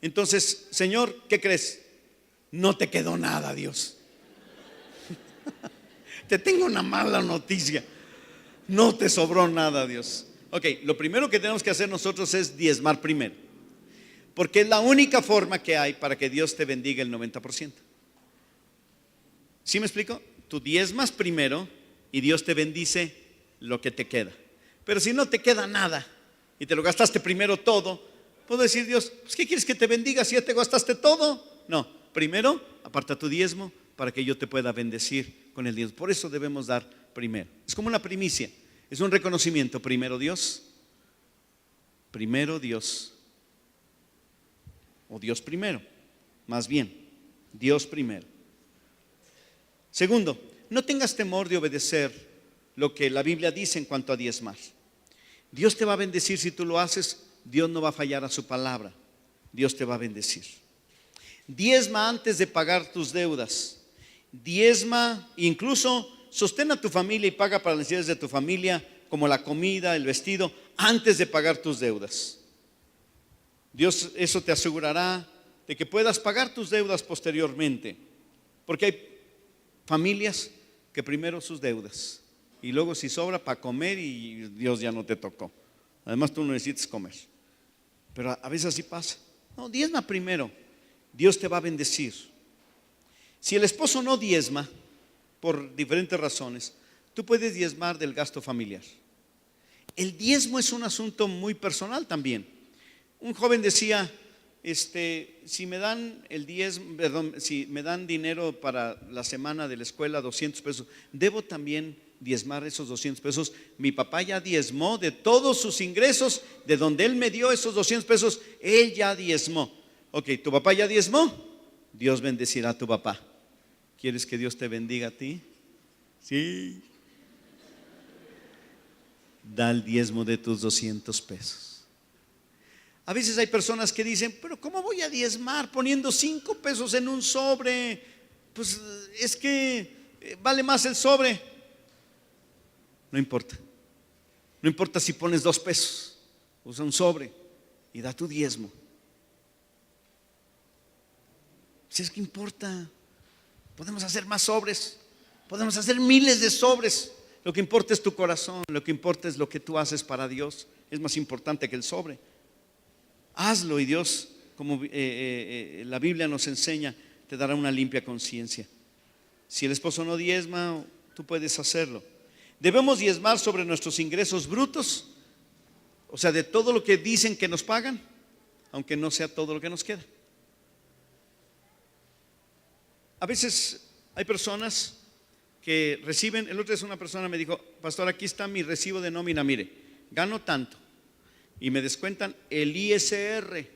A: Entonces, Señor, ¿qué crees? No te quedó nada, Dios. Te tengo una mala noticia. No te sobró nada, Dios. Ok, lo primero que tenemos que hacer nosotros es diezmar primero, porque es la única forma que hay para que Dios te bendiga el 90%. ¿Sí me explico? Tú diezmas primero y Dios te bendice lo que te queda. Pero si no te queda nada y te lo gastaste primero todo, puedo decir, Dios, pues ¿qué quieres que te bendiga si ya te gastaste todo? No, primero aparta tu diezmo para que yo te pueda bendecir con el diezmo. Por eso debemos dar primero. Es como una primicia, es un reconocimiento. Primero Dios, o Dios primero, más bien, Dios primero. Segundo, no tengas temor de obedecer lo que la Biblia dice en cuanto a diezmar. Dios te va a bendecir si tú lo haces. Dios no va a fallar a su palabra. Dios te va a bendecir. Diezma antes de pagar tus deudas. Diezma, incluso sostén a tu familia y paga para las necesidades de tu familia, como la comida, el vestido, antes de pagar tus deudas. Dios eso te asegurará de que puedas pagar tus deudas posteriormente, porque hay familias que primero sus deudas y luego si sobra para comer y Dios ya no te tocó. Además tú no necesitas comer, pero a veces así pasa. No, diezma primero, Dios te va a bendecir. Si el esposo no diezma por diferentes razones, tú puedes diezmar del gasto familiar. El diezmo es un asunto muy personal también. Un joven decía, si me dan el diezmo, perdón, si me dan dinero para la semana de la escuela, 200 pesos, debo también diezmar esos 200 pesos. Mi papá ya diezmó de todos sus ingresos, de donde él me dio esos 200 pesos, él ya diezmó. Ok, ¿tu papá ya diezmó? Dios bendecirá a tu papá. ¿Quieres que Dios te bendiga a ti? Sí. Da el diezmo de tus 200 pesos. A veces hay personas que dicen, pero ¿cómo voy a diezmar poniendo 5 pesos en un sobre? Pues es que vale más el sobre. No importa. No importa si pones 2 pesos, usa un sobre y da tu diezmo. Si es que importa, podemos hacer más sobres, podemos hacer miles de sobres. Lo que importa es tu corazón, lo que importa es lo que tú haces para Dios. Es más importante que el sobre. Hazlo y Dios, como la Biblia nos enseña, te dará una limpia conciencia. Si el esposo no diezma, tú puedes hacerlo. Debemos diezmar sobre nuestros ingresos brutos, o sea, de todo lo que dicen que nos pagan, aunque no sea todo lo que nos queda. A veces hay personas que reciben, el otro día una persona me dijo, pastor, aquí está mi recibo de nómina, mire, gano tanto y me descuentan el ISR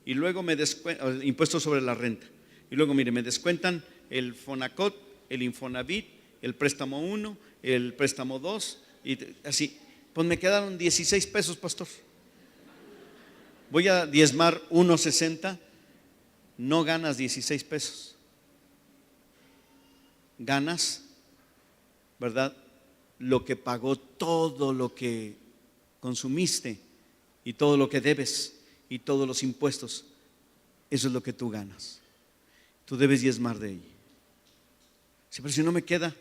A: y luego me descuentan el impuesto sobre la renta y luego mire, me descuentan el Fonacot, el Infonavit, el préstamo 1, el préstamo 2 y así, pues me quedaron 16 pesos, pastor. Voy a diezmar 1.60, no ganas 16 pesos. Ganas ¿verdad? Lo que pagó todo lo que consumiste y todo lo que debes y todos los impuestos. Eso es lo que tú ganas. Tú debes diezmar de ahí. Sí, pero si no me queda,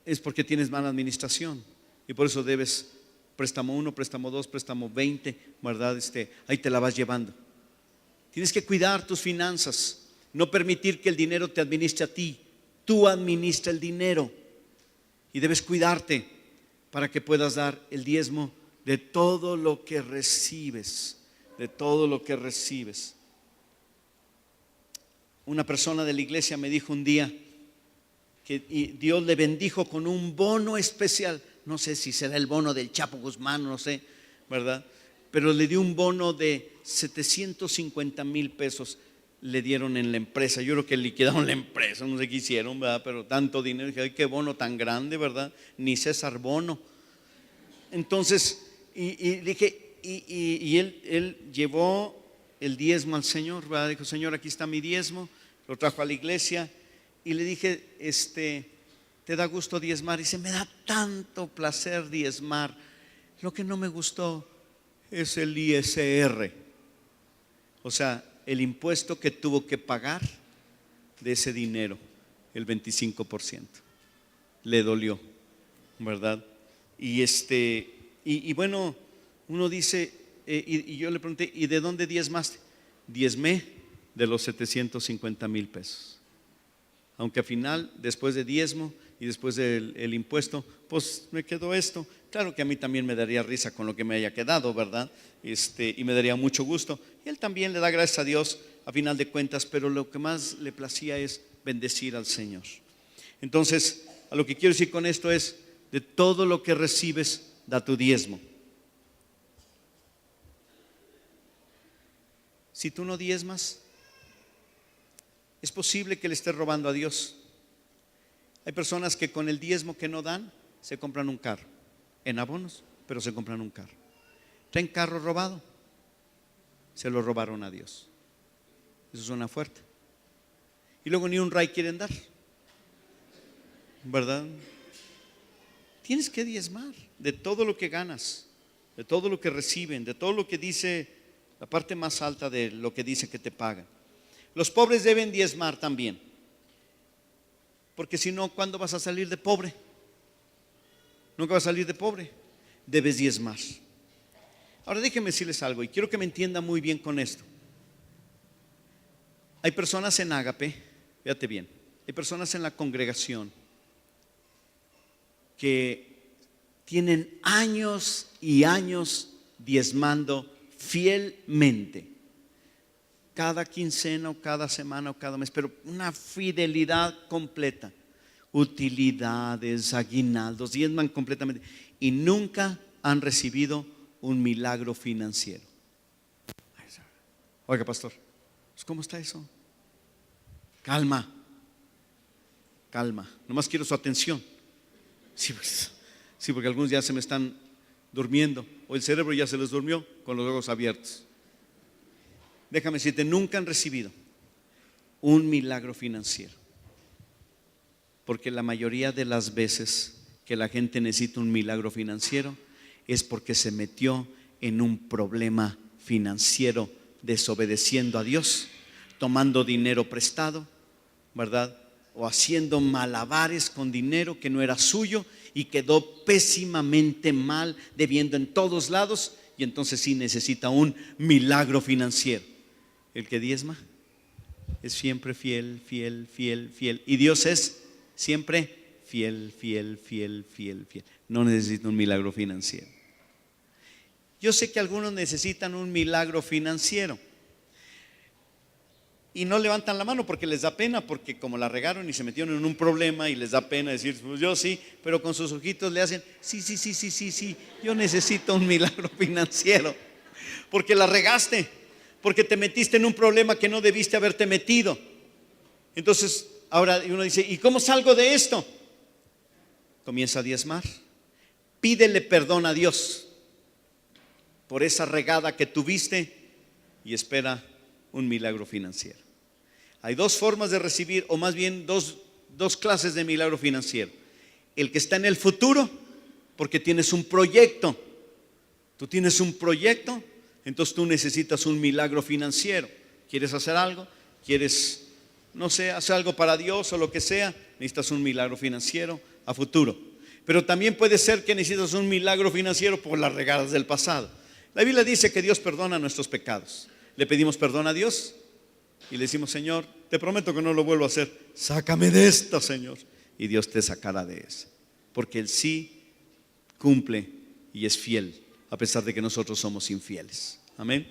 A: es porque tienes mala administración y por eso debes préstamo 1, préstamo 2, préstamo 20, ¿verdad? Ahí te la vas llevando. Tienes que cuidar tus finanzas, no permitir que el dinero te administre a ti. Tú administra el dinero y debes cuidarte para que puedas dar el diezmo de todo lo que recibes, de todo lo que recibes. Una persona de la iglesia me dijo un día que Dios le bendijo con un bono especial. No sé si será el bono del Chapo Guzmán, no sé, ¿verdad? Pero le dio un bono de 750,000 pesos. Le dieron en la empresa. Yo creo que liquidaron la empresa, no sé qué hicieron, ¿verdad? Pero tanto dinero, dije, ay, qué bono tan grande, ¿verdad? Ni César Bono. Entonces, dije, él llevó el diezmo al Señor, ¿verdad? Dijo, Señor, aquí está mi diezmo. Lo trajo a la iglesia y le dije, ¿te da gusto diezmar? Y dice, me da tanto placer diezmar. Lo que no me gustó es el ISR, o sea, el impuesto que tuvo que pagar de ese dinero, el 25%. Le dolió, ¿verdad? Y bueno, uno dice, y yo le pregunté, ¿y de dónde diezmaste? Diezmé de los 750,000 pesos. Aunque al final, después de diezmo y después del impuesto, pues me quedó esto. Claro que a mí también me daría risa con lo que me haya quedado, ¿verdad? Y me daría mucho gusto. Y él también le da gracias a Dios a final de cuentas, pero lo que más le placía es bendecir al Señor. Entonces, a lo que quiero decir con esto es, de todo lo que recibes, da tu diezmo. Si tú no diezmas, es posible que le estés robando a Dios. Hay personas que con el diezmo que no dan, se compran un carro, en abonos, pero se compran un carro. Traen carro robado, se lo robaron a Dios. Eso suena fuerte. Y luego ni un ray quieren dar, ¿verdad? Tienes que diezmar de todo lo que ganas, de todo lo que reciben, de todo lo que dice la parte más alta de lo que dice que te pagan. Los pobres deben diezmar también, porque si no, ¿cuándo vas a salir de pobre? Nunca vas a salir de pobre. Debes diezmar. Ahora déjenme decirles algo y quiero que me entiendan muy bien con esto. Hay personas en Ágape, fíjate bien, hay personas en la congregación que tienen años y años diezmando fielmente, cada quincena o cada semana o cada mes, pero una fidelidad completa, utilidades, aguinaldos, diezman completamente y nunca han recibido un milagro financiero. Oiga, pastor, ¿cómo está eso? Calma, nomás quiero su atención. Sí, porque algunos ya se me están durmiendo o el cerebro ya se les durmió con los ojos abiertos. Déjame decirte, nunca han recibido un milagro financiero, porque la mayoría de las veces que la gente necesita un milagro financiero es porque se metió en un problema financiero, desobedeciendo a Dios, tomando dinero prestado, ¿verdad? O haciendo malabares con dinero que no era suyo y quedó pésimamente mal, debiendo en todos lados, y entonces sí necesita un milagro financiero. El que diezma es siempre fiel, y Dios es siempre fiel. No necesita un milagro financiero. Yo sé que algunos necesitan un milagro financiero y no levantan la mano porque les da pena, porque como la regaron y se metieron en un problema y les da pena decir, pues yo sí, pero con sus ojitos le hacen, sí, yo necesito un milagro financiero, porque la regaste, porque te metiste en un problema que no debiste haberte metido. Entonces, ahora uno dice, ¿y cómo salgo de esto? Comienza a diezmar, pídele perdón a Dios por esa regada que tuviste y espera un milagro financiero. Hay dos formas de recibir, o más bien dos clases de milagro financiero. el que está en el futuro, porque tienes un proyecto. Tú tienes un proyecto, entonces tú necesitas un milagro financiero. ¿Quieres hacer algo? ¿Quieres, no sé, hacer algo para Dios o lo que sea? Necesitas un milagro financiero a futuro. Pero también puede ser que necesitas un milagro financiero por las regadas del pasado. La Biblia dice que Dios perdona nuestros pecados. Le pedimos perdón a Dios y le decimos: Señor, te prometo que no lo vuelvo a hacer. Sácame de esta, Señor. Y Dios te sacará de esa. Porque Él sí cumple y es fiel, a pesar de que nosotros somos infieles. Amén.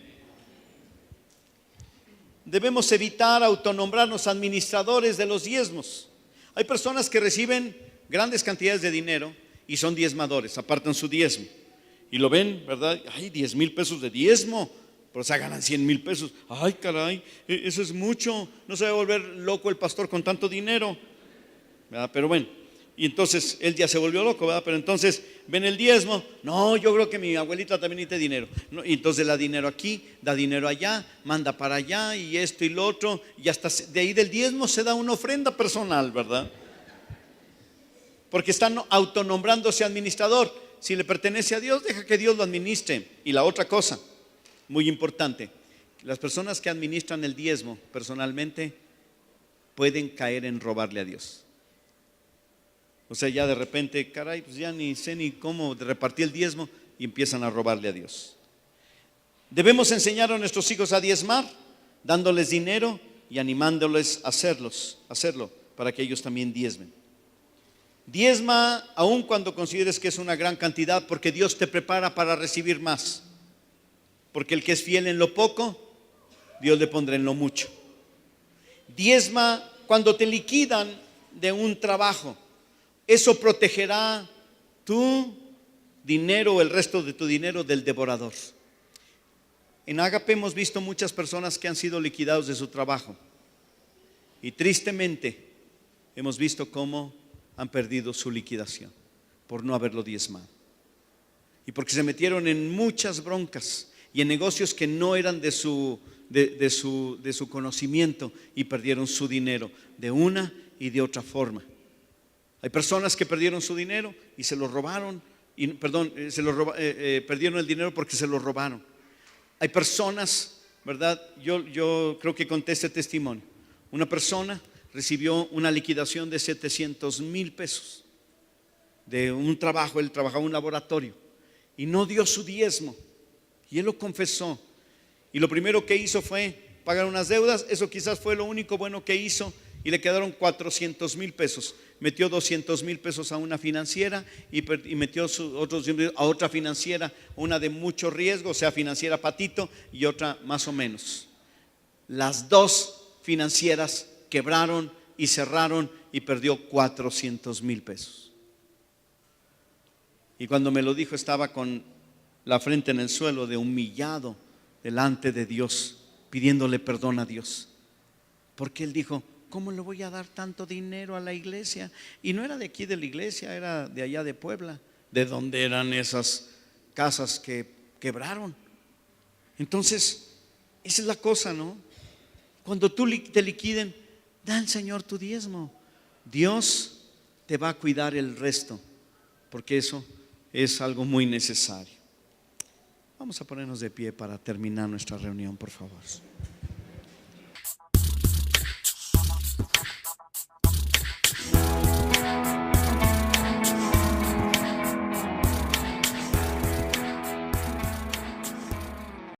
A: Debemos evitar autonombrarnos administradores de los diezmos. Hay personas que reciben grandes cantidades de dinero y son diezmadores, apartan su diezmo y lo ven, ¿verdad? Ay, 10,000 pesos de diezmo, pero se ganan 100,000 pesos. Ay, caray, eso es mucho. No se va a volver loco el pastor con tanto dinero, ¿verdad? Pero bueno, y entonces él ya se volvió loco, ¿verdad? Pero entonces ven el diezmo. No, yo creo que mi abuelita también necesita dinero, ¿no? Y entonces da dinero aquí, da dinero allá, manda para allá y esto y lo otro. Y hasta de ahí del diezmo se da una ofrenda personal, ¿verdad? Porque están autonombrándose administrador. Si le pertenece a Dios, deja que Dios lo administre. Y la otra cosa, muy importante, las personas que administran el diezmo personalmente pueden caer en robarle a Dios. O sea, ya de repente, caray, pues ya ni sé ni cómo repartir el diezmo y empiezan a robarle a Dios. Debemos enseñar a nuestros hijos a diezmar, dándoles dinero y animándoles a hacerlo para que ellos también diezmen. Diezma aun cuando consideres que es una gran cantidad, porque Dios te prepara para recibir más. Porque el que es fiel en lo poco, Dios le pondrá en lo mucho. Diezma cuando te liquidan de un trabajo. Eso protegerá tu dinero o el resto de tu dinero del devorador. En Ágape hemos visto muchas personas que han sido liquidados de su trabajo. Y tristemente hemos visto cómo han perdido su liquidación por no haberlo diezmado. Y porque se metieron en muchas broncas y en negocios que no eran de su conocimiento y perdieron su dinero de una y de otra forma. Hay personas que perdieron su dinero y se lo robaron, perdieron el dinero porque se lo robaron. Hay personas, ¿verdad? Yo creo que conté este testimonio. Una persona recibió una liquidación de 700,000 pesos de un trabajo. Él trabajaba en un laboratorio y no dio su diezmo, y él lo confesó, y lo primero que hizo fue pagar unas deudas. Eso quizás fue lo único bueno que hizo, y le quedaron 400,000 pesos. Metió 200,000 pesos a una financiera y metió otros a otra financiera, una de mucho riesgo, o sea, financiera patito, y otra más o menos. Las dos financieras quebraron y cerraron y perdió 400,000 pesos. Y cuando me lo dijo, estaba con la frente en el suelo, de humillado delante de Dios, pidiéndole perdón a Dios. Porque él dijo: ¿cómo le voy a dar tanto dinero a la iglesia? Y no era de aquí de la iglesia, era de allá de Puebla, de donde eran esas casas que quebraron. Entonces, esa es la cosa, ¿no? Cuando tú te liquiden, da al Señor tu diezmo. Dios te va a cuidar el resto, porque eso es algo muy necesario. Vamos a ponernos de pie para terminar nuestra reunión, por favor.